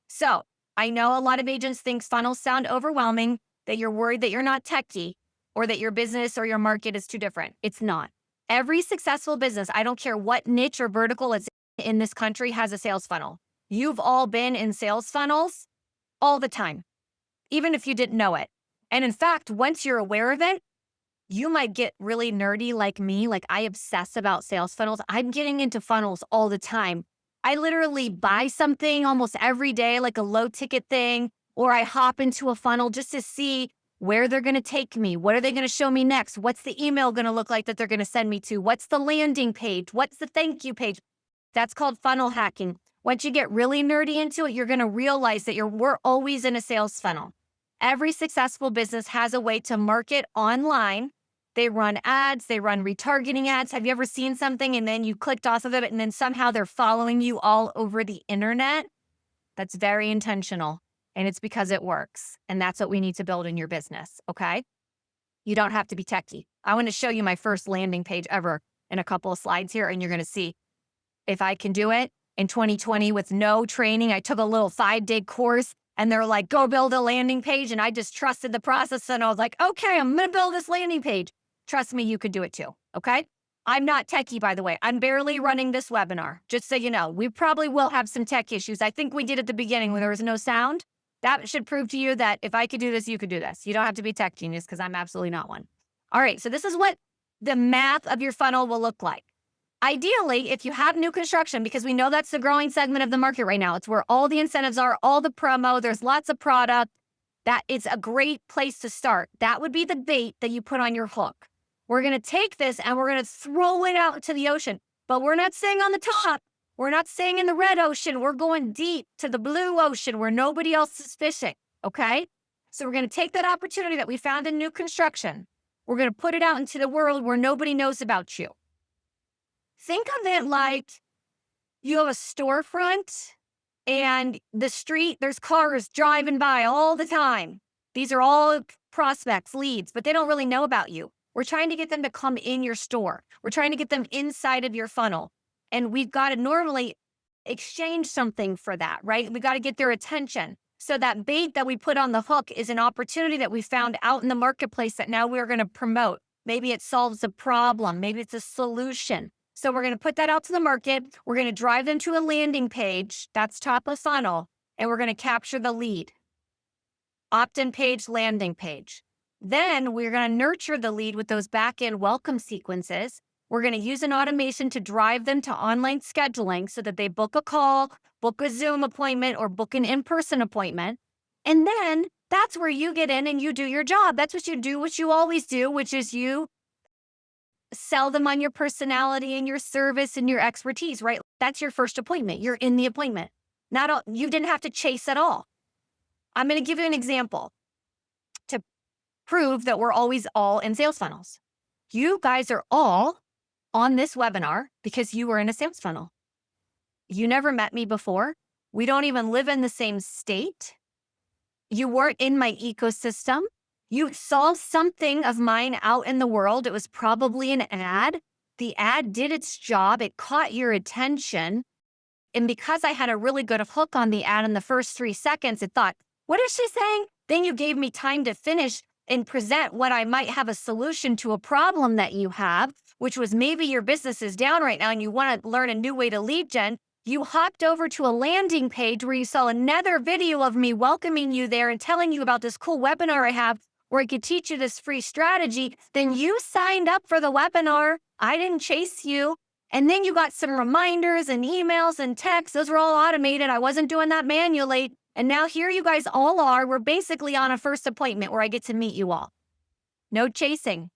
So I know a lot of agents think funnels sound overwhelming, that you're worried that you're not techie or that your business or your market is too different. It's not. Every successful business, I don't care what niche or vertical it's in this country, has a sales funnel. You've all been in sales funnels all the time, even if you didn't know it. And in fact, once you're aware of it, you might get really nerdy like me. Like I obsess about sales funnels. I'm getting into funnels all the time. I literally buy something almost every day, like a low ticket thing, or I hop into a funnel just to see where they're going to take me. What are they going to show me next? What's the email going to look like that they're going to send me to? What's the landing page? What's the thank you page? That's called funnel hacking. Once you get really nerdy into it, you're going to realize that we're always in a sales funnel. Every successful business has a way to market online. They run ads, they run retargeting ads. Have you ever seen something and then you clicked off of it and then somehow they're following you all over the internet? That's very intentional and it's because it works. And that's what we need to build in your business, okay? You don't have to be techie. I want to show you my first landing page ever in a couple of slides here and you're going to see if I can do it. In 2020 with no training, I took a little 5-day course and they're like, go build a landing page. And I just trusted the process and I was like, okay, I'm going to build this landing page. Trust me, you could do it too. Okay. I'm not techie, by the way. I'm barely running this webinar. Just so you know, we probably will have some tech issues. I think we did at the beginning when there was no sound. That should prove to you that if I could do this, you could do this. You don't have to be tech genius because I'm absolutely not one. All right. So this is what the math of your funnel will look like. Ideally, if you have new construction, because we know that's the growing segment of the market right now, it's where all the incentives are, all the promo, there's lots of product, that is a great place to start. That would be the bait that you put on your hook. We're going to take this and we're going to throw it out to the ocean, but we're not staying on the top. We're not staying in the red ocean. We're going deep to the blue ocean where nobody else is fishing, okay? So we're going to take that opportunity that we found in new construction. We're going to put it out into the world where nobody knows about you. Think of it like you have a storefront and the street, there's cars driving by all the time. These are all prospects, leads, but they don't really know about you. We're trying to get them to come in your store. We're trying to get them inside of your funnel. And we've got to normally exchange something for that, right? We got to get their attention. So that bait that we put on the hook is an opportunity that we found out in the marketplace that now we're going to promote. Maybe it solves a problem. Maybe it's a solution. So we're going to put that out to the market. We're going to drive them to a landing page. That's top of funnel. And we're going to capture the lead. Opt-in page, landing page. Then we're going to nurture the lead with those back-end welcome sequences. We're going to use an automation to drive them to online scheduling so that they book a call, book a Zoom appointment, or book an in-person appointment. And then that's where you get in and you do your job. That's what you do, what you always do, which is you sell them on your personality and your service and your expertise, right? That's your first appointment. You're in the appointment. You didn't have to chase at all. I'm going to give you an example to prove that we're always all in sales funnels. You guys are all on this webinar because you were in a sales funnel. You never met me before. We don't even live in the same state. You weren't in my ecosystem. You saw something of mine out in the world. It was probably an ad. The ad did its job. It caught your attention. And because I had a really good hook on the ad in the first 3 seconds, it thought, what is she saying? Then you gave me time to finish and present what I might have a solution to a problem that you have, which was maybe your business is down right now and you want to learn a new way to lead gen. You hopped over to a landing page where you saw another video of me welcoming you there and telling you about this cool webinar I have where I could teach you this free strategy. Then you signed up for the webinar. I didn't chase you. And then you got some reminders and emails and texts. Those were all automated. I wasn't doing that manually. And now here you guys all are. We're basically on a first appointment where I get to meet you all. No chasing.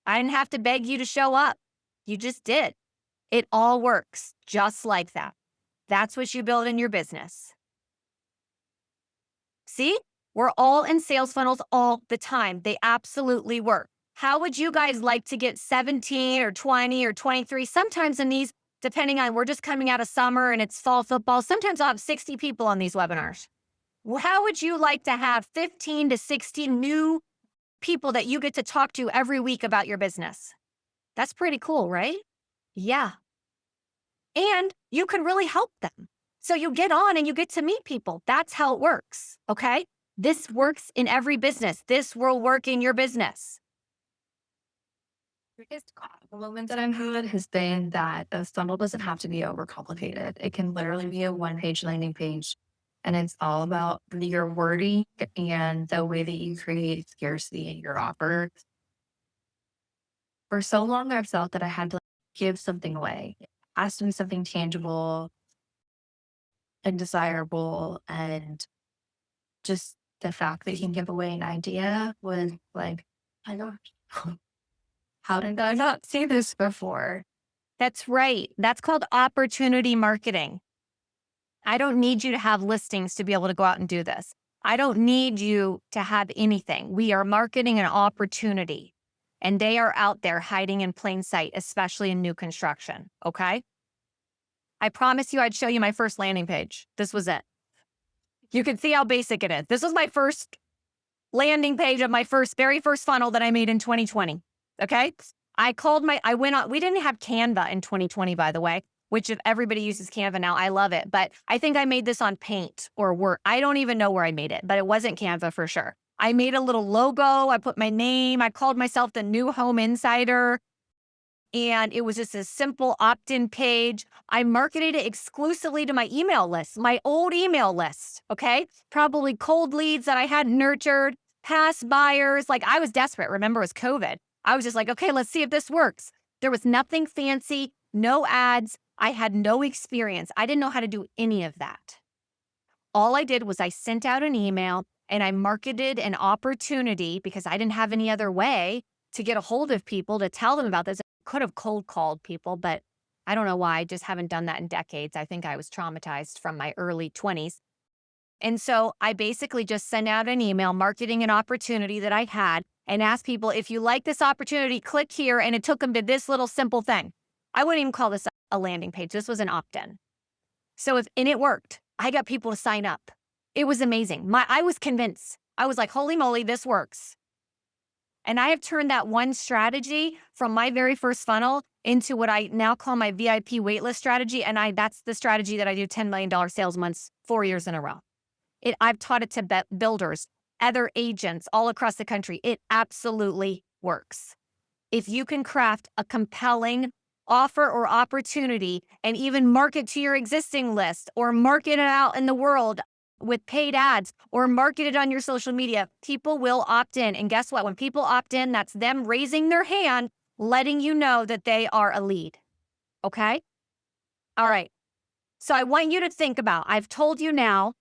I didn't have to beg you to show up. You just did. It all works just like that. That's what you build in your business. See? We're all in sales funnels all the time. They absolutely work. How would you guys like to get 17 or 20 or 23? Sometimes in these, depending on, we're just coming out of summer and it's fall football. Sometimes I'll have 60 people on these webinars. How would you like to have 15 to 16 new people that you get to talk to every week about your business? That's pretty cool, right? Yeah. And you can really help them. So you get on and you get to meet people. That's how it works. Okay. This works in every business. This will work in your business. Biggest compliment that I've had has been that the funnel doesn't have to be overcomplicated. It can literally be a one-page landing page. And it's all about your wording and the way that you create scarcity in your offer. For so long, I've felt that I had to give something away. It has to be something tangible and desirable. And just the fact that you can give away an idea was like, I don't, how did I not see this before? That's right. That's called opportunity marketing. I don't need you to have listings to be able to go out and do this. I don't need you to have anything. We are marketing an opportunity, and they are out there hiding in plain sight, especially in new construction. Okay. I promised you I'd show you my first landing page. This was it. You can see how basic it is. This was my first landing page of my very first funnel that I made in 2020. Okay. I went on, we didn't have Canva in 2020, by the way, which if everybody uses Canva now, I love it. But I think I made this on Paint or Word. I don't even know where I made it, but it wasn't Canva for sure. I made a little logo. I put my name. I called myself the New Home Insider. And it was just a simple opt-in page. I marketed it exclusively to my email list, my old email list, okay? Probably cold leads that I hadn't nurtured, past buyers. Like I was desperate. Remember, it was COVID. I was just like, okay, let's see if this works. There was nothing fancy, no ads. I had no experience. I didn't know how to do any of that. All I did was I sent out an email and I marketed an opportunity because I didn't have any other way to get a hold of people to tell them about this. I could have cold called people, but I don't know why. I just haven't done that in decades. I think I was traumatized from my early 20s. And so I basically just sent out an email marketing an opportunity that I had and asked people, if you like this opportunity, click here. And it took them to this little simple thing. I wouldn't even call this a landing page. This was an opt-in. And it worked. I got people to sign up. It was amazing. I was convinced. I was like, holy moly, this works. And I have turned that one strategy from my very first funnel into what I now call my VIP waitlist strategy. And that's the strategy that I do $10 million sales months 4 years in a row. I've taught it to builders, other agents all across the country. It absolutely works. If you can craft a compelling offer or opportunity and even market to your existing list or market it out in the world with paid ads or market it on your social media, people will opt in. And guess what? When people opt in, that's them raising their hand, letting you know that they are a lead. Okay? All right. So I want you to think about, I've told you now,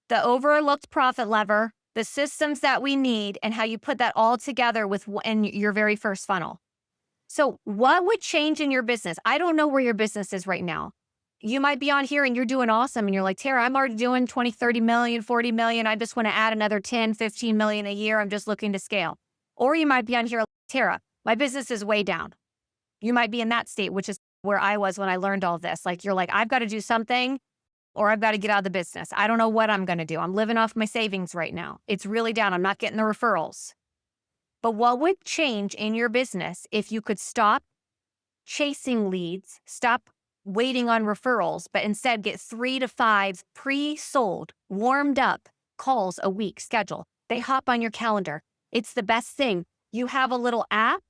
the overlooked profit lever, the systems that we need, and how you put that all together in your very first funnel. So what would change in your business? I don't know where your business is right now. You might be on here and you're doing awesome. And you're like, Tara, I'm already doing 20, 30 million, 40 million. I just want to add another 10, 15 million a year. I'm just looking to scale. Or you might be on here like, Tara, my business is way down. You might be in that state, which is where I was when I learned all this. Like, you're like, I've got to do something or I've got to get out of the business. I don't know what I'm going to do. I'm living off my savings right now. It's really down. I'm not getting the referrals. But what would change in your business if you could stop chasing leads, stop waiting on referrals, but instead get 3 to 5 pre-sold, warmed up calls a week schedule? They hop on your calendar. It's the best thing. You have a little app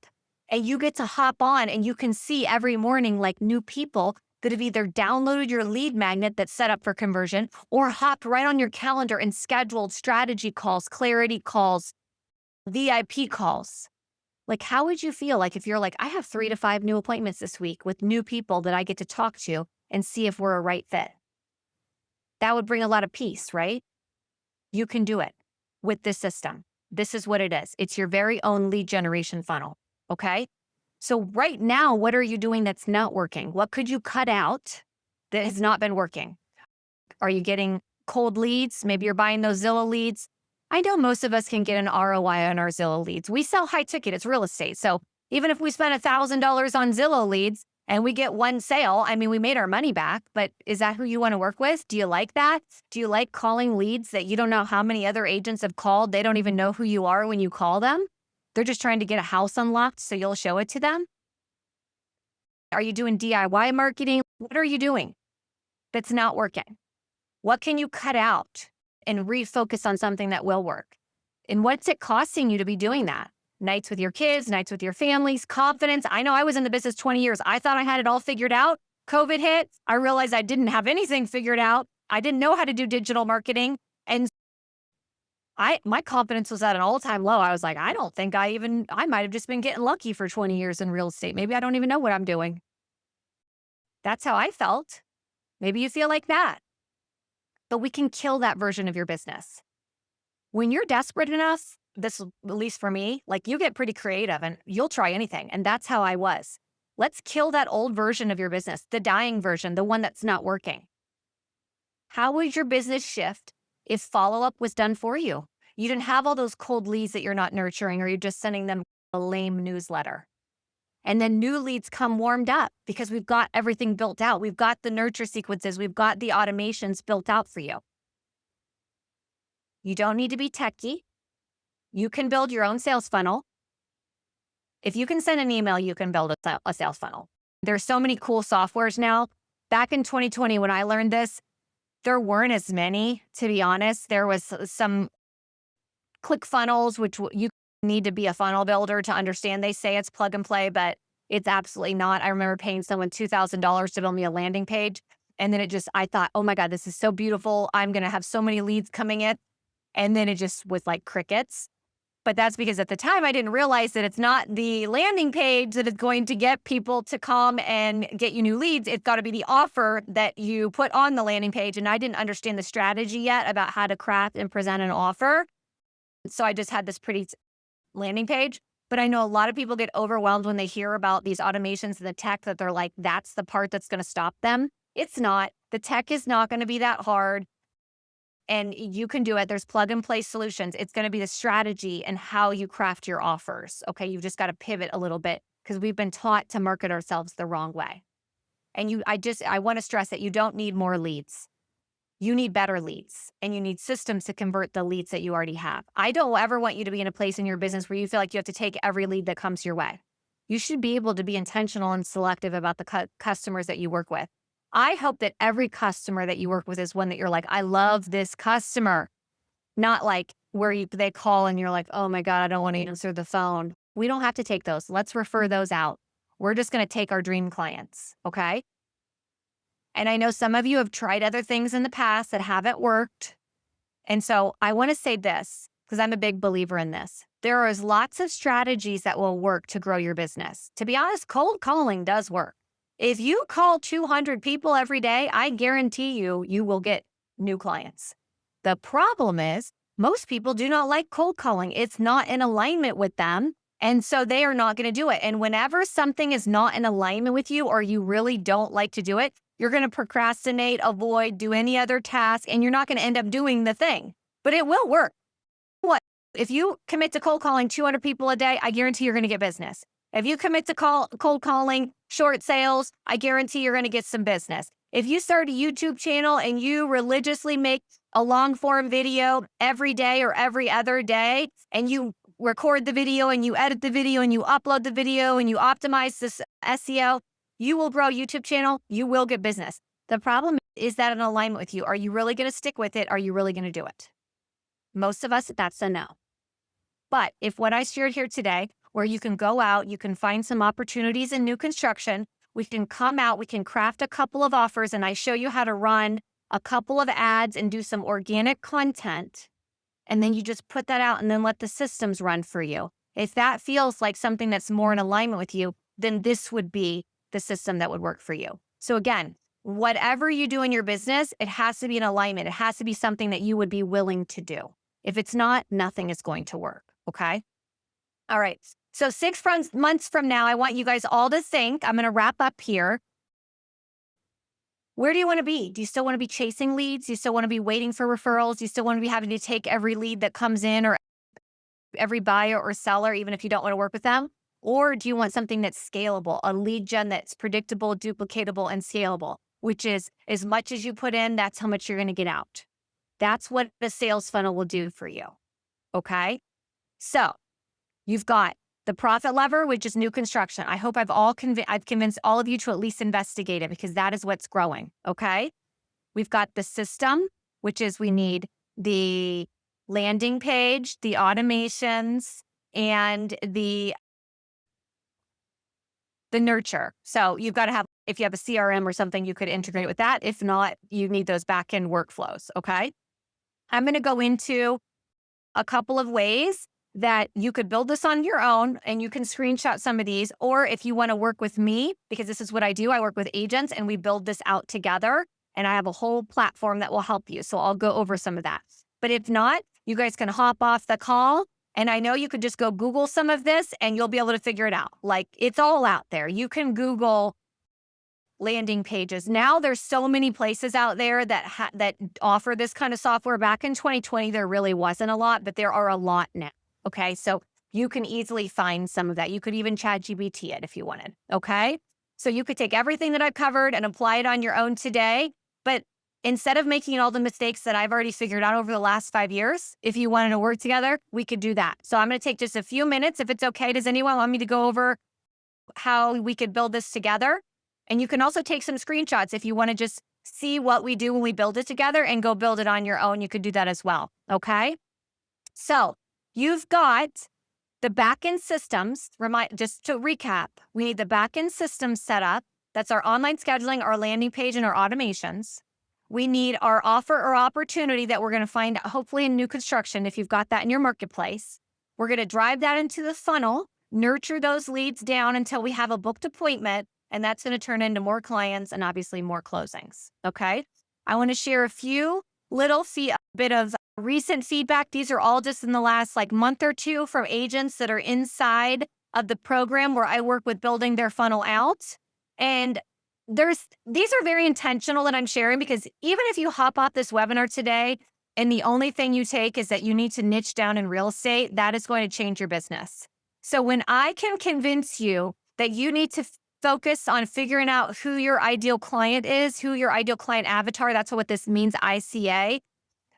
and you get to hop on and you can see every morning like new people that have either downloaded your lead magnet that's set up for conversion or hopped right on your calendar and scheduled strategy calls, clarity calls, VIP calls. Like, how would you feel like if you're like, I have 3 to 5 new appointments this week with new people that I get to talk to and see if we're a right fit? That would bring a lot of peace, right? You can do it with this system. This is what it is. It's your very own lead generation funnel. Okay. So right now, what are you doing that's not working? What could you cut out that has not been working? Are you getting cold leads? Maybe you're buying those Zillow leads. I know most of us can get an ROI on our Zillow leads. We sell high ticket, it's real estate. So even if we spend $1,000 on Zillow leads and we get one sale, I mean, we made our money back, but is that who you want to work with? Do you like that? Do you like calling leads that you don't know how many other agents have called? They don't even know who you are when you call them. They're just trying to get a house unlocked so you'll show it to them. Are you doing DIY marketing? What are you doing that's not working? What can you cut out and refocus on something that will work? And what's it costing you to be doing that? Nights with your kids, nights with your families, confidence. I know I was in the business 20 years. I thought I had it all figured out. COVID hit. I realized I didn't have anything figured out. I didn't know how to do digital marketing. And my confidence was at an all-time low. I was like, I don't think I might have just been getting lucky for 20 years in real estate. Maybe I don't even know what I'm doing. That's how I felt. Maybe you feel like that. But we can kill that version of your business. When you're desperate enough, this, at least for me, like you get pretty creative and you'll try anything. And that's how I was. Let's kill that old version of your business, the dying version, the one that's not working. How would your business shift if follow-up was done for you? You didn't have all those cold leads that you're not nurturing, or you're just sending them a lame newsletter. And then new leads come warmed up because we've got everything built out. We've got the nurture sequences. We've got the automations built out for you. You don't need to be techie. You can build your own sales funnel. If you can send an email, you can build a sales funnel. There's so many cool softwares now. Back in 2020, when I learned this, there weren't as many, to be honest. There was some ClickFunnels, which you need to be a funnel builder to understand. They say it's plug and play, but it's absolutely not. I remember paying someone $2,000 to build me a landing page. And then I thought, oh my God, this is so beautiful. I'm going to have so many leads coming in. And then it just was like crickets. But that's because at the time I didn't realize that it's not the landing page that is going to get people to come and get you new leads. It's got to be the offer that you put on the landing page. And I didn't understand the strategy yet about how to craft and present an offer. So I just had this pretty landing page. But I know a lot of people get overwhelmed when they hear about these automations and the tech, that they're like, that's the part that's going to stop them. It's not. The tech is not going to be that hard. And you can do it. There's plug and play solutions. It's going to be the strategy and how you craft your offers. Okay. You've just got to pivot a little bit because we've been taught to market ourselves the wrong way. And I want to stress that you don't need more leads. You need better leads, and you need systems to convert the leads that you already have. I don't ever want you to be in a place in your business where you feel like you have to take every lead that comes your way. You should be able to be intentional and selective about the customers that you work with. I hope that every customer that you work with is one that you're like, I love this customer. Not like where they call and you're like, oh my God, I don't want to answer the phone. We don't have to take those. Let's refer those out. We're just going to take our dream clients, okay? And I know some of you have tried other things in the past that haven't worked. And so I want to say this, because I'm a big believer in this. There is lots of strategies that will work to grow your business. To be honest, cold calling does work. If you call 200 people every day, I guarantee you will get new clients. The problem is most people do not like cold calling. It's not in alignment with them. And so they are not going to do it. And whenever something is not in alignment with you, or you really don't like to do it, you're going to procrastinate, avoid, do any other task, and you're not going to end up doing the thing. But it will work. What? If you commit to cold calling 200 people a day, I guarantee you're going to get business. If you commit to cold calling short sales, I guarantee you're going to get some business. If you start a YouTube channel and you religiously make a long form video every day or every other day, and you record the video and you edit the video and you upload the video and you optimize this SEO, you will grow a YouTube channel. You will get business. The problem is that in alignment with you. Are you really going to stick with it? Are you really going to do it? Most of us, that's a no. But if what I shared here today, where you can go out, you can find some opportunities in new construction, we can come out, we can craft a couple of offers, and I show you how to run a couple of ads and do some organic content. And then you just put that out and then let the systems run for you. If that feels like something that's more in alignment with you, then this would be the system that would work for you. So again, whatever you do in your business, it has to be in alignment. It has to be something that you would be willing to do. If it's not, nothing is going to work. Okay. All right. So 6 months from now, I want you guys all to think, I'm going to wrap up here. Where do you want to be? Do you still want to be chasing leads? Do you still want to be waiting for referrals? Do you still want to be having to take every lead that comes in, or every buyer or seller, even if you don't want to work with them? Or do you want something that's scalable, a lead gen that's predictable, duplicatable, and scalable, which is as much as you put in, that's how much you're going to get out. That's what the sales funnel will do for you. Okay. So you've got the profit lever, which is new construction. I hope I've convinced all of you to at least investigate it because that is what's growing. Okay. We've got the system, which is we need the landing page, the automations, and the nurture. So you've got to have, if you have a CRM or something, you could integrate with that. If not, you need those back-end workflows. Okay. I'm going to go into a couple of ways that you could build this on your own and you can screenshot some of these. Or if you want to work with me, because this is what I do, I work with agents and we build this out together. And I have a whole platform that will help you. So I'll go over some of that. But if not, you guys can hop off the call. And I know you could just go Google some of this and you'll be able to figure it out. Like it's all out there. You can Google landing pages. Now there's so many places out there that offer this kind of software. Back in 2020, there really wasn't a lot, but there are a lot now. Okay. So you can easily find some of that. You could even ChatGPT it if you wanted. Okay. So you could take everything that I've covered and apply it on your own today. But instead of making all the mistakes that I've already figured out over the last 5 years, if you wanted to work together, we could do that. So I'm going to take just a few minutes. If it's okay, does anyone want me to go over how we could build this together? And you can also take some screenshots if you want to just see what we do when we build it together and go build it on your own. You could do that as well. Okay. So you've got the backend systems. Just to recap, we need the backend systems set up. That's our online scheduling, our landing page, and our automations. We need our offer or opportunity that we're going to find hopefully in new construction if you've got that in your marketplace. We're going to drive that into the funnel, nurture those leads down until we have a booked appointment. And that's going to turn into more clients and obviously more closings. Okay. I want to share a few bit of recent feedback. These are all just in the last month or two from agents that are inside of the program where I work with building their funnel out. And these are very intentional that I'm sharing because even if you hop off this webinar today and the only thing you take is that you need to niche down in real estate, that is going to change your business. So when I can convince you that you need to focus on figuring out who your ideal client is, who your ideal client avatar, that's what this means, ICA,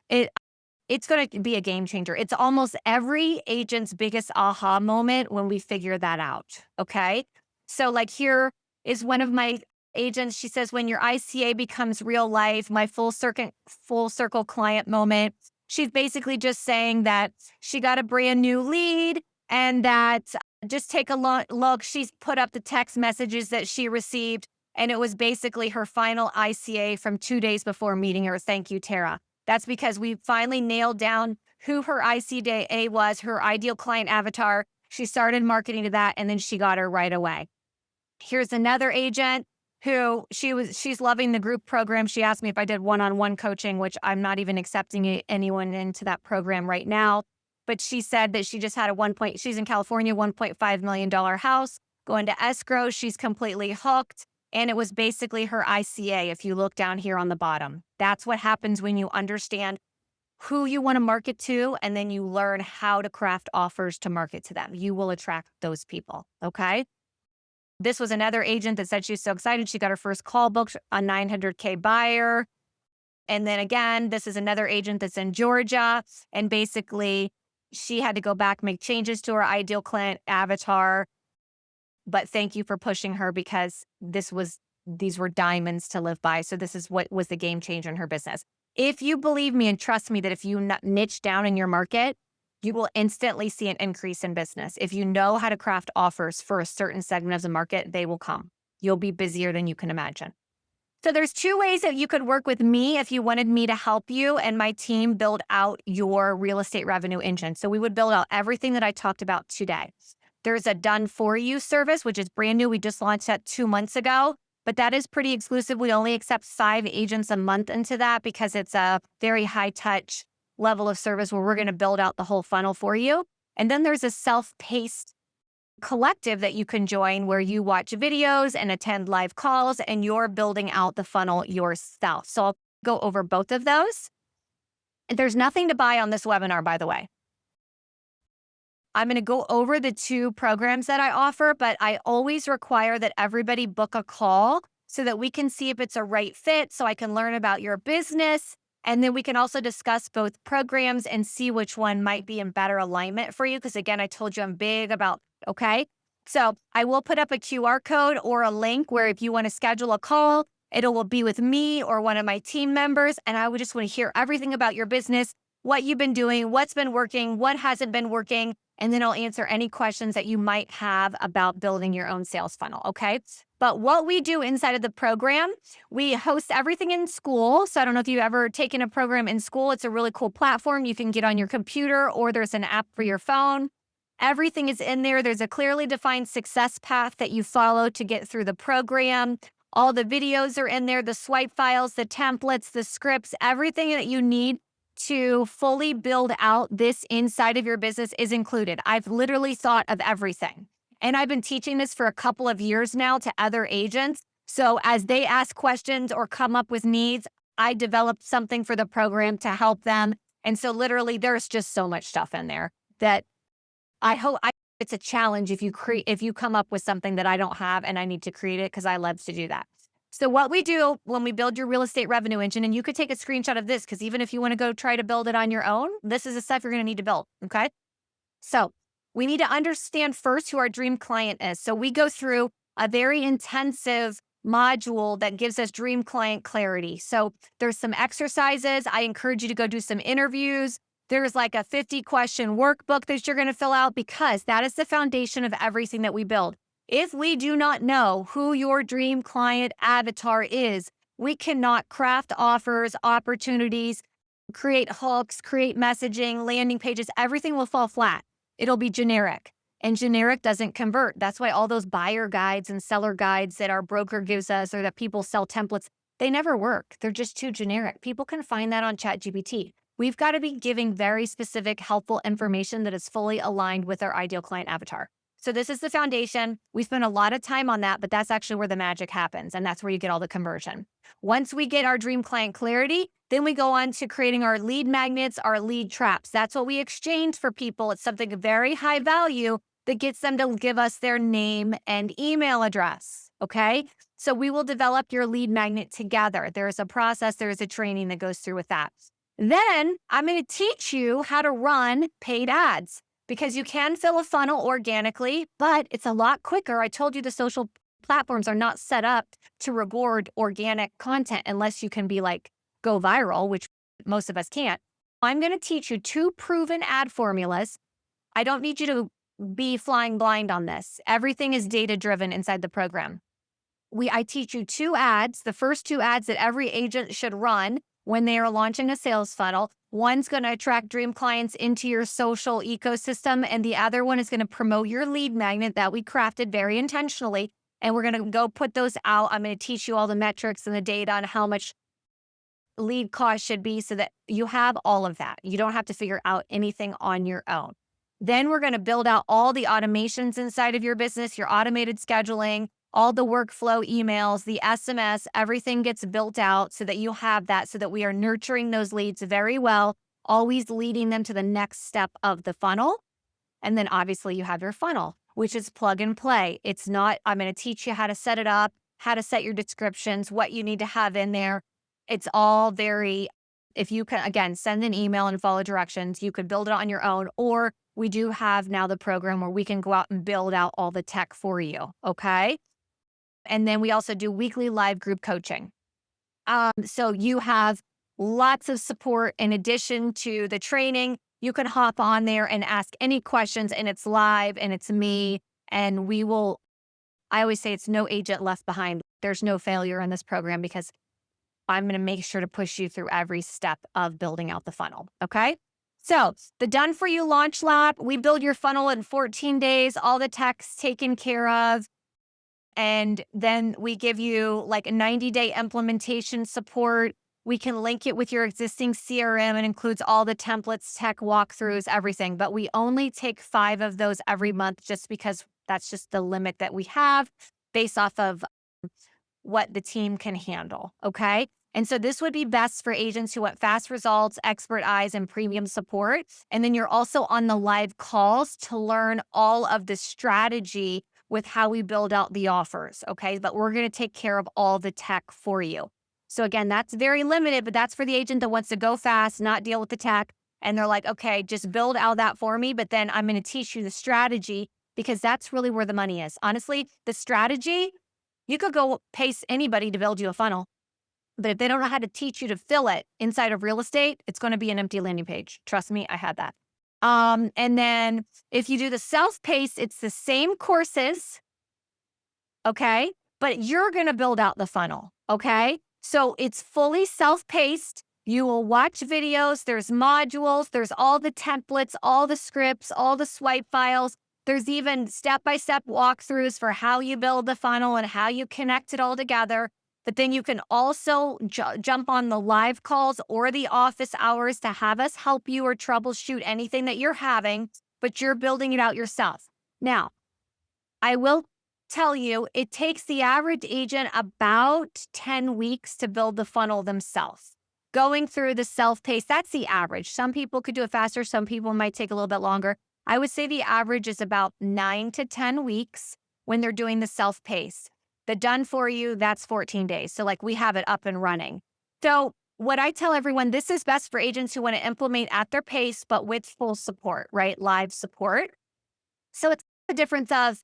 it's going to be a game changer. It's almost every agent's biggest aha moment when we figure that out, okay? So here is one of my agents. She says, when your ICA becomes real life, my full circle client moment, she's basically just saying that she got a brand new lead and that just take a look. She's put up the text messages that she received, and it was basically her final ICA from 2 days before meeting her. Thank you, Tara. That's because we finally nailed down who her ICA was, her ideal client avatar. She started marketing to that, and then she got her right away. Here's another agent who she's loving the group program. She asked me if I did one-on-one coaching, which I'm not even accepting anyone into that program right now. But she said that she just had she's in California, $1.5 million house going to escrow. She's completely hooked. And it was basically her ICA. If you look down here on the bottom, that's what happens when you understand who you want to market to. And then you learn how to craft offers to market to them. You will attract those people. Okay. This was another agent that said she's so excited. She got her first call booked, a $900K buyer. And then again, this is another agent that's in Georgia. And basically, she had to go back, make changes to her ideal client avatar. But thank you for pushing her because these were diamonds to live by. So this is what was the game changer in her business. If you believe me and trust me that if you niche down in your market, you will instantly see an increase in business. If you know how to craft offers for a certain segment of the market, they will come. You'll be busier than you can imagine. So there's 2 ways that you could work with me if you wanted me to help you and my team build out your real estate revenue engine. So we would build out everything that I talked about today. There's a done for you service, which is brand new. We just launched that 2 months ago, but that is pretty exclusive. We only accept 5 agents a month into that because it's a very high touch level of service where we're going to build out the whole funnel for you. And then there's a self-paced collective that you can join where you watch videos and attend live calls and you're building out the funnel yourself. So I'll go over both of those. There's nothing to buy on this webinar, by the way. I'm going to go over the two programs that I offer, but I always require that everybody book a call so that we can see if it's a right fit, so I can learn about your business. And then we can also discuss both programs and see which one might be in better alignment for you. Because again, I told you I'm big about, okay? So I will put up a QR code or a link where if you want to schedule a call, it will be with me or one of my team members. And I would just want to hear everything about your business, what you've been doing, what's been working, what hasn't been working. And then I'll answer any questions that you might have about building your own sales funnel. Okay. But what we do inside of the program, we host everything in school. So I don't know if you've ever taken a program in school. It's a really cool platform. You can get on your computer or there's an app for your phone. Everything is in there. There's a clearly defined success path that you follow to get through the program. All the videos are in there, the swipe files, the templates, the scripts, everything that you need to fully build out this inside of your business is included. I've literally thought of everything. And I've been teaching this for a couple of years now to other agents. So as they ask questions or come up with needs, I developed something for the program to help them. And so literally there's just so much stuff in there that I hope it's a challenge if you come up with something that I don't have and I need to create it because I love to do that. So what we do when we build your real estate revenue engine, and you could take a screenshot of this because even if you want to go try to build it on your own, this is the stuff you're going to need to build. Okay. So we need to understand first who our dream client is. So we go through a very intensive module that gives us dream client clarity. So there's some exercises. I encourage you to go do some interviews. There's like a 50-question workbook that you're going to fill out because that is the foundation of everything that we build. If we do not know who your dream client avatar is, we cannot craft offers, opportunities, create hooks, create messaging, landing pages. Everything will fall flat. It'll be generic, and generic doesn't convert. That's why all those buyer guides and seller guides that our broker gives us or that people sell templates, they never work. They're just too generic. People can find that on ChatGPT. We've got to be giving very specific, helpful information that is fully aligned with our ideal client avatar. So this is the foundation. We spend a lot of time on that, but that's actually where the magic happens. And that's where you get all the conversion. Once we get our dream client clarity, then we go on to creating our lead magnets, our lead traps. That's what we exchange for people. It's something very high value that gets them to give us their name and email address. Okay. So we will develop your lead magnet together. There's a process, there's a training that goes through with that. Then I'm going to teach you how to run paid ads because you can fill a funnel organically, but it's a lot quicker. I told you the social platforms are not set up to reward organic content unless you can be like go viral, which most of us can't. I'm going to teach you two proven ad formulas. I don't need you to be flying blind on this. Everything is data driven inside the program. I teach you two ads, the first two ads that every agent should run when they are launching a sales funnel. One's going to attract dream clients into your social ecosystem, and the other one is going to promote your lead magnet that we crafted very intentionally. And we're going to go put those out. I'm going to teach you all the metrics and the data on how much lead cost should be so that you have all of that. You don't have to figure out anything on your own. Then we're going to build out all the automations inside of your business, your automated scheduling, all the workflow emails, the SMS, everything gets built out so that you have that, so that we are nurturing those leads very well, always leading them to the next step of the funnel. And then obviously you have your funnel, which is plug and play. It's not, I'm going to teach you how to set it up, how to set your descriptions, what you need to have in there. It's all very, if you can, again, send an email and follow directions, you could build it on your own, or we do have now the program where we can go out and build out all the tech for you. Okay. And then we also do weekly live group coaching. So you have lots of support in addition to the training. You can hop on there and ask any questions, and it's live and it's me. And I always say it's no agent left behind. There's no failure in this program because I'm going to make sure to push you through every step of building out the funnel. Okay. So the Done For You Launch Lab, we build your funnel in 14 days, all the tech's taken care of. And then we give you like a 90-day implementation support. We can link it with your existing CRM. It includes all the templates, tech walkthroughs, everything. But we only take 5 of those every month just because that's just the limit that we have based off of what the team can handle. Okay. And so this would be best for agents who want fast results, expert eyes, and premium support. And then you're also on the live calls to learn all of the strategy with how we build out the offers. Okay. But we're going to take care of all the tech for you. So again, that's very limited, but that's for the agent that wants to go fast, not deal with the tech. And they're like, okay, just build out that for me. But then I'm going to teach you the strategy because that's really where the money is. Honestly, the strategy, you could go pay anybody to build you a funnel. But if they don't know how to teach you to fill it inside of real estate, it's going to be an empty landing page. Trust me, I had that. And then if you do the self-paced, it's the same courses, okay? But you're going to build out the funnel, okay? So it's fully self-paced. You will watch videos. There's modules. There's all the templates, all the scripts, all the swipe files. There's even step-by-step walkthroughs for how you build the funnel and how you connect it all together. But then you can also jump on the live calls or the office hours to have us help you or troubleshoot anything that you're having, but you're building it out yourself. Now, I will tell you, it takes the average agent about 10 weeks to build the funnel themselves. Going through the self-paced, that's the average. Some people could do it faster. Some people might take a little bit longer. I would say the average is about 9 to 10 weeks when they're doing the self-paced. The done for you, that's 14 days. So like we have it up and running. So what I tell everyone, this is best for agents who want to implement at their pace, but with full support, right? Live support. So it's the difference of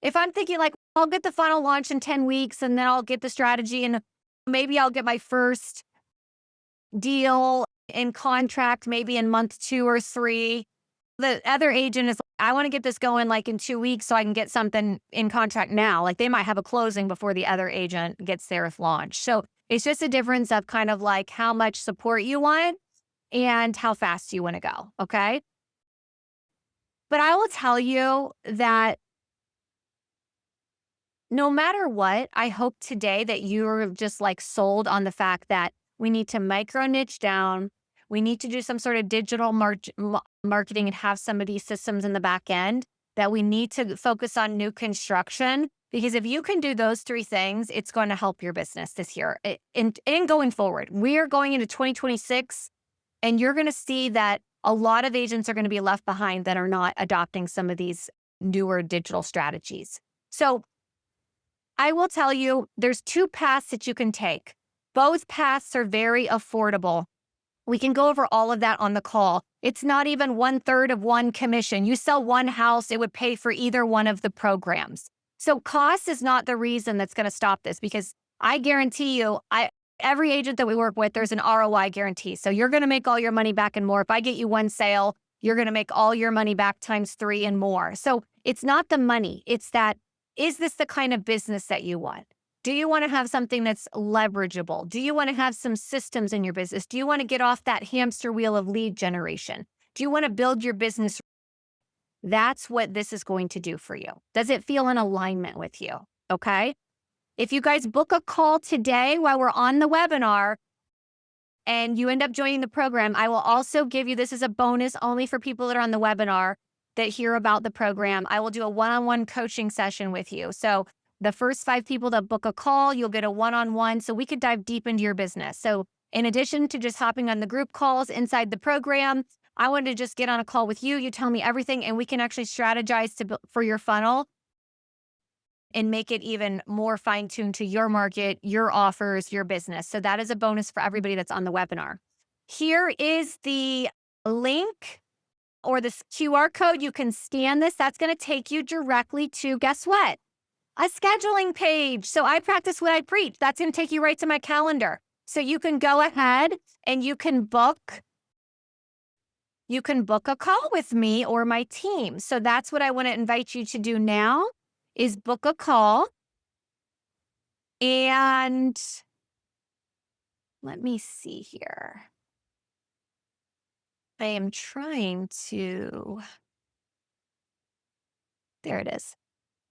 if I'm thinking like, I'll get the funnel launched in 10 weeks and then I'll get the strategy and maybe I'll get my first deal in contract, maybe in month 2 or 3. The other agent is like, I want to get this going like in 2 weeks so I can get something in contract now. Like they might have a closing before the other agent gets their launch. So it's just a difference of kind of like how much support you want and how fast you want to go. Okay. But I will tell you that no matter what, I hope today that you're just like sold on the fact that we need to micro niche down. We need to do some sort of digital marketing and have some of these systems in the back end, that we need to focus on new construction. Because if you can do those 3 things, it's going to help your business this year. And going forward, we are going into 2026, and you're going to see that a lot of agents are going to be left behind that are not adopting some of these newer digital strategies. So I will tell you, there's 2 paths that you can take. Both paths are very affordable. We can go over all of that on the call. It's not even 1/3 of one commission. You sell one house, it would pay for either one of the programs. So cost is not the reason that's going to stop this, because I guarantee you, every agent that we work with, there's an ROI guarantee. So you're going to make all your money back and more. If I get you one sale, you're going to make all your money back times 3 and more. So it's not the money. It's that, is this the kind of business that you want? Do you want to have something that's leverageable? Do you want to have some systems in your business? Do you want to get off that hamster wheel of lead generation? Do you want to build your business? That's what this is going to do for you. Does it feel in alignment with you? Okay. If you guys book a call today while we're on the webinar and you end up joining the program, I will also give you, this is a bonus only for people that are on the webinar that hear about the program. I will do a one-on-one coaching session with you. So the first 5 people that book a call, you'll get a one-on-one so we could dive deep into your business. So in addition to just hopping on the group calls inside the program, I wanted to just get on a call with you. You tell me everything and we can actually strategize for your funnel and make it even more fine-tuned to your market, your offers, your business. So that is a bonus for everybody that's on the webinar. Here is the link or this QR code. You can scan this. That's going to take you directly to, guess what? A scheduling page. So I practice what I preach. That's going to take you right to my calendar. So you can go ahead and you can book a call with me or my team. So that's what I want to invite you to do now, is book a call. And let me see here. I am trying to, there it is.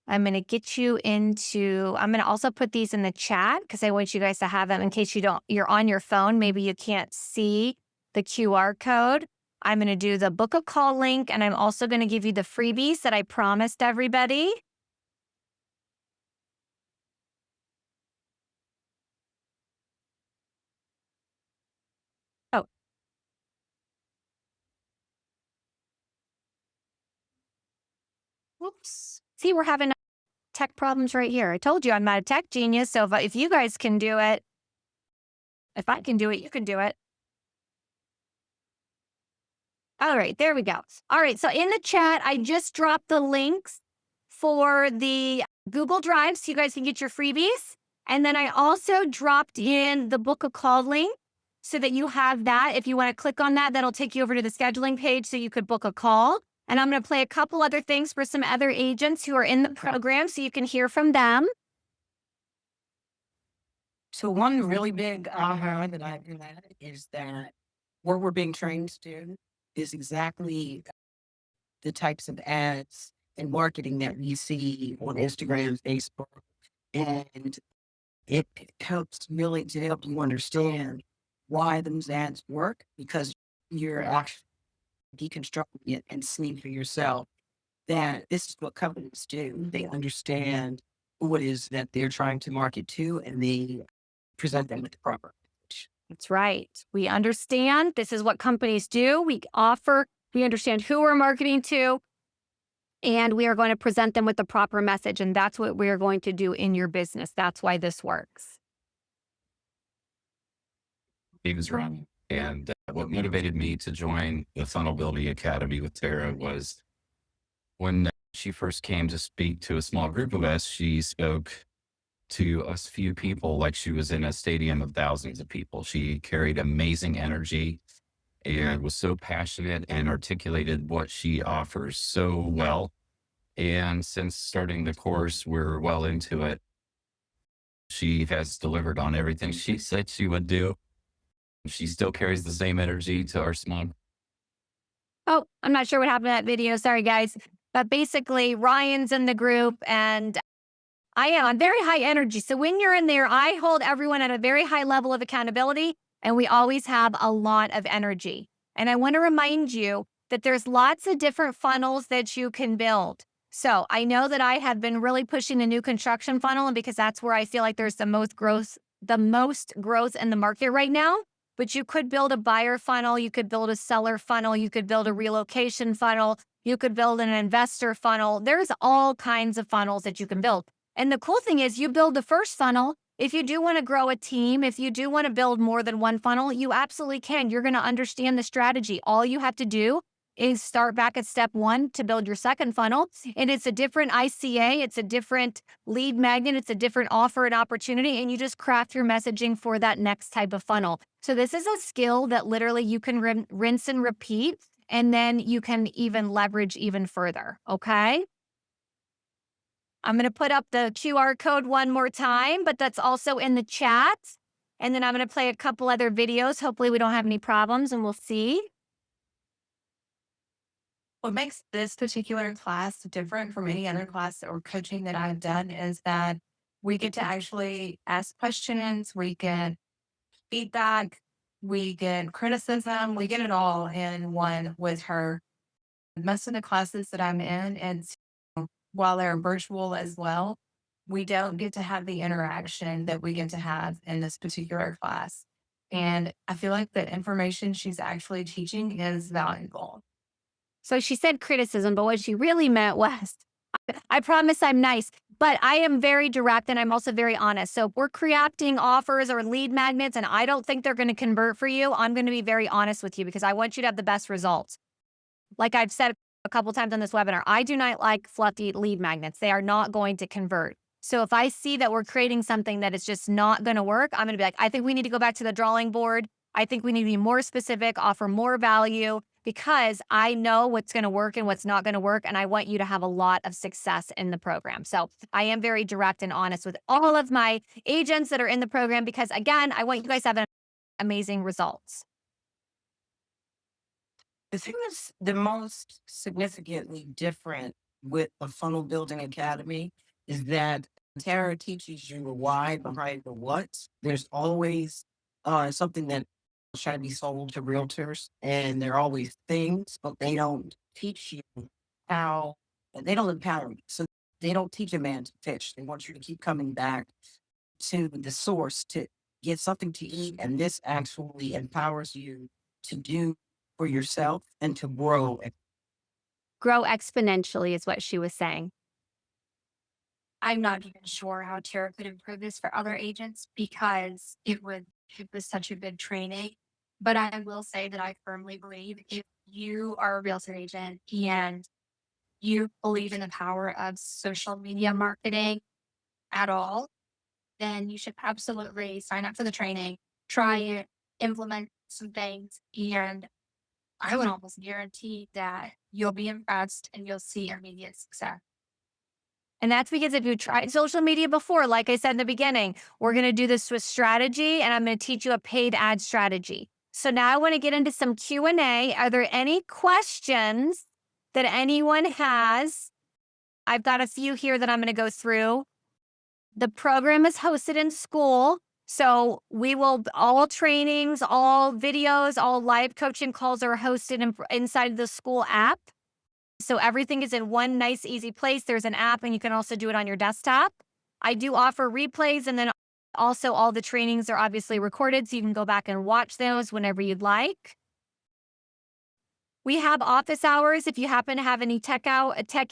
I'm going to get you into, I'm going to also put these in the chat because I want you guys to have them in case you're on your phone. Maybe you can't see the QR code. I'm going to do the book a call link, and I'm also going to give you the freebies that I promised everybody. Oops. See, we're having tech problems right here. I told you I'm not a tech genius. So if you guys can do it, if I can do it, you can do it. All right, there we go. All right, so in the chat, I just dropped the links for the Google Drive so you guys can get your freebies. And then I also dropped in the book a call link so that you have that. If you want to click on that, that'll take you over to the scheduling page so you could book a call. And I'm going to play a couple other things for some other agents who are in the program so you can hear from them. So one really big aha that I've had is that what we're being trained to do is exactly the types of ads and marketing that we see on Instagram, Facebook, and it helps really to help you understand why those ads work because you're actually deconstructing it and seeing for yourself that this is what companies do. They understand what it is that they're trying to market to, and they present them with the proper message. That's right. We understand this is what companies do. We understand who we're marketing to, and we are going to present them with the proper message. And that's what we're going to do in your business. That's why this works. He was running. And what motivated me to join the Funnel Building Academy with Tara was when she first came to speak to a small group of us, she spoke to us few people like she was in a stadium of thousands of people. She carried amazing energy and was so passionate and articulated what she offers so well. And since starting the course, we're well into it. She has delivered on everything she said she would do. She still carries the same energy to our small. Oh, I'm not sure what happened to that video. Sorry, guys. But basically, Ryan's in the group and I am. I'm very high energy. So when you're in there, I hold everyone at a very high level of accountability, and we always have a lot of energy. And I want to remind you that there's lots of different funnels that you can build. So I know that I have been really pushing the new construction funnel, and because that's where I feel like there's the most growth in the market right now. But you could build a buyer funnel, you could build a seller funnel, you could build a relocation funnel, you could build an investor funnel. There's all kinds of funnels that you can build. And the cool thing is you build the first funnel. If you do want to grow a team, if you do want to build more than one funnel, you absolutely can. You're going to understand the strategy. All you have to do is start back at step one to build your second funnel. And it's a different ICA, it's a different lead magnet, it's a different offer and opportunity. And you just craft your messaging for that next type of funnel. So this is a skill that literally you can rinse and repeat, and then you can even leverage even further. Okay. I'm going to put up the QR code one more time, but that's also in the chat. And then I'm going to play a couple other videos. Hopefully we don't have any problems and we'll see. What makes this particular class different from any other class or coaching that I've done is that we get to actually ask questions, we get feedback, we get criticism, we get it all in one with her. Most of the classes that I'm in, and while they're virtual as well, we don't get to have the interaction that we get to have in this particular class. And I feel like the information she's actually teaching is valuable. So she said criticism, but what she really meant was, I promise I'm nice, but I am very direct and I'm also very honest. So if we're creating offers or lead magnets and I don't think they're going to convert for you, I'm going to be very honest with you because I want you to have the best results. Like I've said a couple times on this webinar, I do not like fluffy lead magnets. They are not going to convert. So if I see that we're creating something that is just not going to work, I'm going to be like, I think we need to go back to the drawing board. I think we need to be more specific, offer more value because I know what's going to work and what's not going to work. And I want you to have a lot of success in the program. So I am very direct and honest with all of my agents that are in the program because, again, I want you guys to have amazing results. The thing that's the most significantly different with a funnel building academy is that Tara teaches you the why behind the what. There's always something that try to be sold to realtors, and there are always things, but they don't teach you how, and they don't empower you. So they don't teach a man to fish. They want you to keep coming back to the source to get something to eat, and this actually empowers you to do for yourself and to grow. grow exponentially is what she was saying. I'm not even sure how Tara could improve this for other agents because it was such a good training. But I will say that I firmly believe if you are a realtor agent and you believe in the power of social media marketing at all, then you should absolutely sign up for the training, try it, implement some things, and I would almost guarantee that you'll be impressed and you'll see immediate success. And that's because if you tried social media before, like I said in the beginning, we're going to do this with strategy and I'm going to teach you a paid ad strategy. So now I want to get into some Q&A. Are there any questions that anyone has? I've got a few here that I'm going to go through. The program is hosted in school. So we will, all trainings, all videos, all live coaching calls are hosted inside the school app. So everything is in one nice, easy place. There's an app and you can also do it on your desktop. I do offer replays and then also all the trainings are obviously recorded. So you can go back and watch those whenever you'd like. We have office hours. If you happen to have any tech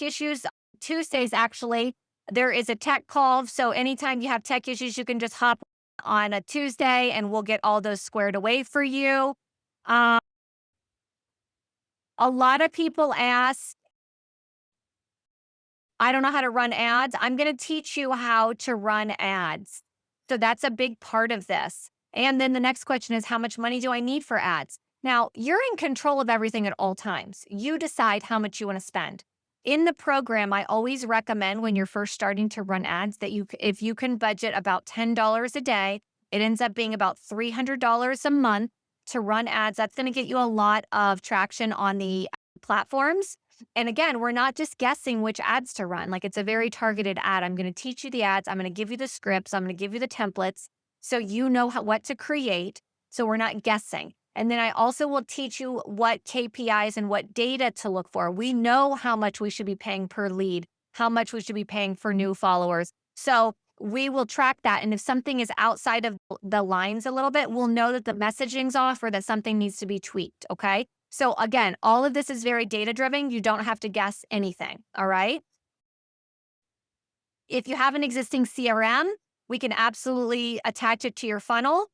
issues, Tuesdays, actually, there is a tech call. So anytime you have tech issues, you can just hop on a Tuesday and we'll get all those squared away for you. A lot of people ask, I don't know how to run ads. I'm going to teach you how to run ads. So that's a big part of this. And then the next question is, how much money do I need for ads? Now, you're in control of everything at all times. You decide how much you want to spend. In the program, I always recommend when you're first starting to run ads that if you can budget about $10 a day, it ends up being about $300 a month to run ads. That's going to get you a lot of traction on the platforms. And again, we're not just guessing which ads to run. Like, it's a very targeted ad. I'm going to teach you the ads. I'm going to give you the scripts. I'm going to give you the templates so you know what to create. So we're not guessing. And then I also will teach you what KPIs and what data to look for. We know how much we should be paying per lead, how much we should be paying for new followers. So we will track that. And if something is outside of the lines a little bit, we'll know that the messaging's off or that something needs to be tweaked. Okay. So again, all of this is very data driven. You don't have to guess anything. All right. If you have an existing CRM, we can absolutely attach it to your funnel.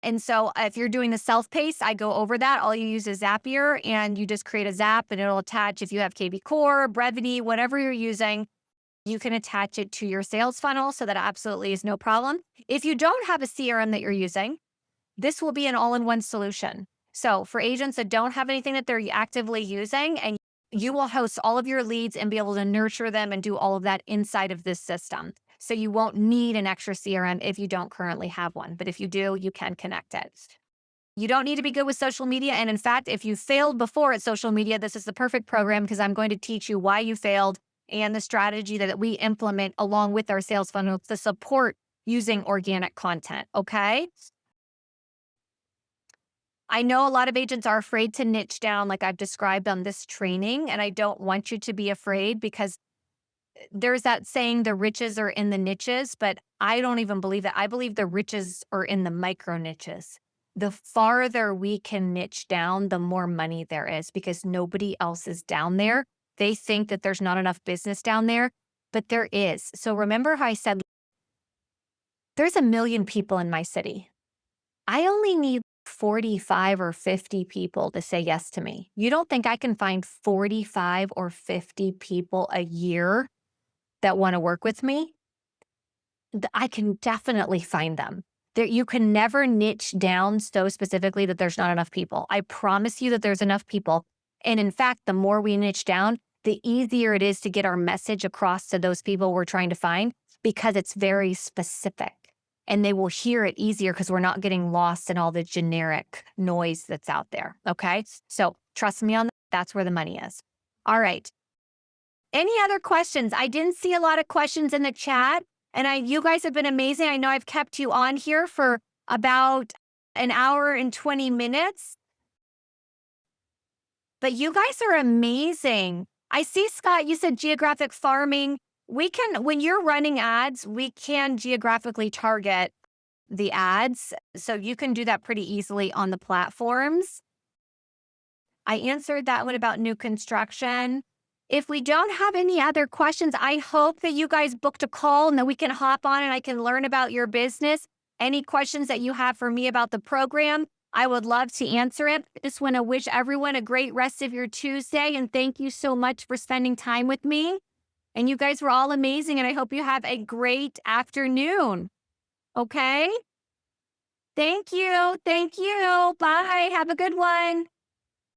And so if you're doing the self-paced, I go over that. All you use is Zapier and you just create a Zap and it'll attach. If you have KB Core, Brevity, whatever you're using, you can attach it to your sales funnel. So that absolutely is no problem. If you don't have a CRM that you're using, this will be an all-in-one solution. So for agents that don't have anything that they're actively using, and you will host all of your leads and be able to nurture them and do all of that inside of this system. So you won't need an extra CRM if you don't currently have one. But if you do, you can connect it. You don't need to be good with social media. And in fact, if you failed before at social media, this is the perfect program because I'm going to teach you why you failed and the strategy that we implement along with our sales funnel to support using organic content. Okay. I know a lot of agents are afraid to niche down like I've described on this training, and I don't want you to be afraid because there's that saying, the riches are in the niches, but I don't even believe that. I believe the riches are in the micro niches. The farther we can niche down, the more money there is because nobody else is down there. They think that there's not enough business down there, but there is. So remember how I said, there's 1 million people in my city. I only need 45 or 50 people to say yes to me. You don't think I can find 45 or 50 people a year that want to work with me? I can definitely find them. You can never niche down so specifically that there's not enough people. I promise you that there's enough people. And in fact, the more we niche down, the easier it is to get our message across to those people we're trying to find because it's very specific. And they will hear it easier because we're not getting lost in all the generic noise that's out there. Okay. So trust me on that. That's where the money is. All right. Any other questions? I didn't see a lot of questions in the chat. And you guys have been amazing. I know I've kept you on here for about an hour and 20 minutes. But you guys are amazing. I see, Scott, you said geographic farming. When you're running ads, we can geographically target the ads. So you can do that pretty easily on the platforms. I answered that one about new construction. If we don't have any other questions, I hope that you guys booked a call and that we can hop on and I can learn about your business. Any questions that you have for me about the program, I would love to answer it. Just want to wish everyone a great rest of your Tuesday. And thank you so much for spending time with me. And you guys were all amazing. And I hope you have a great afternoon. Okay? Thank you. Thank you. Bye. Have a good one.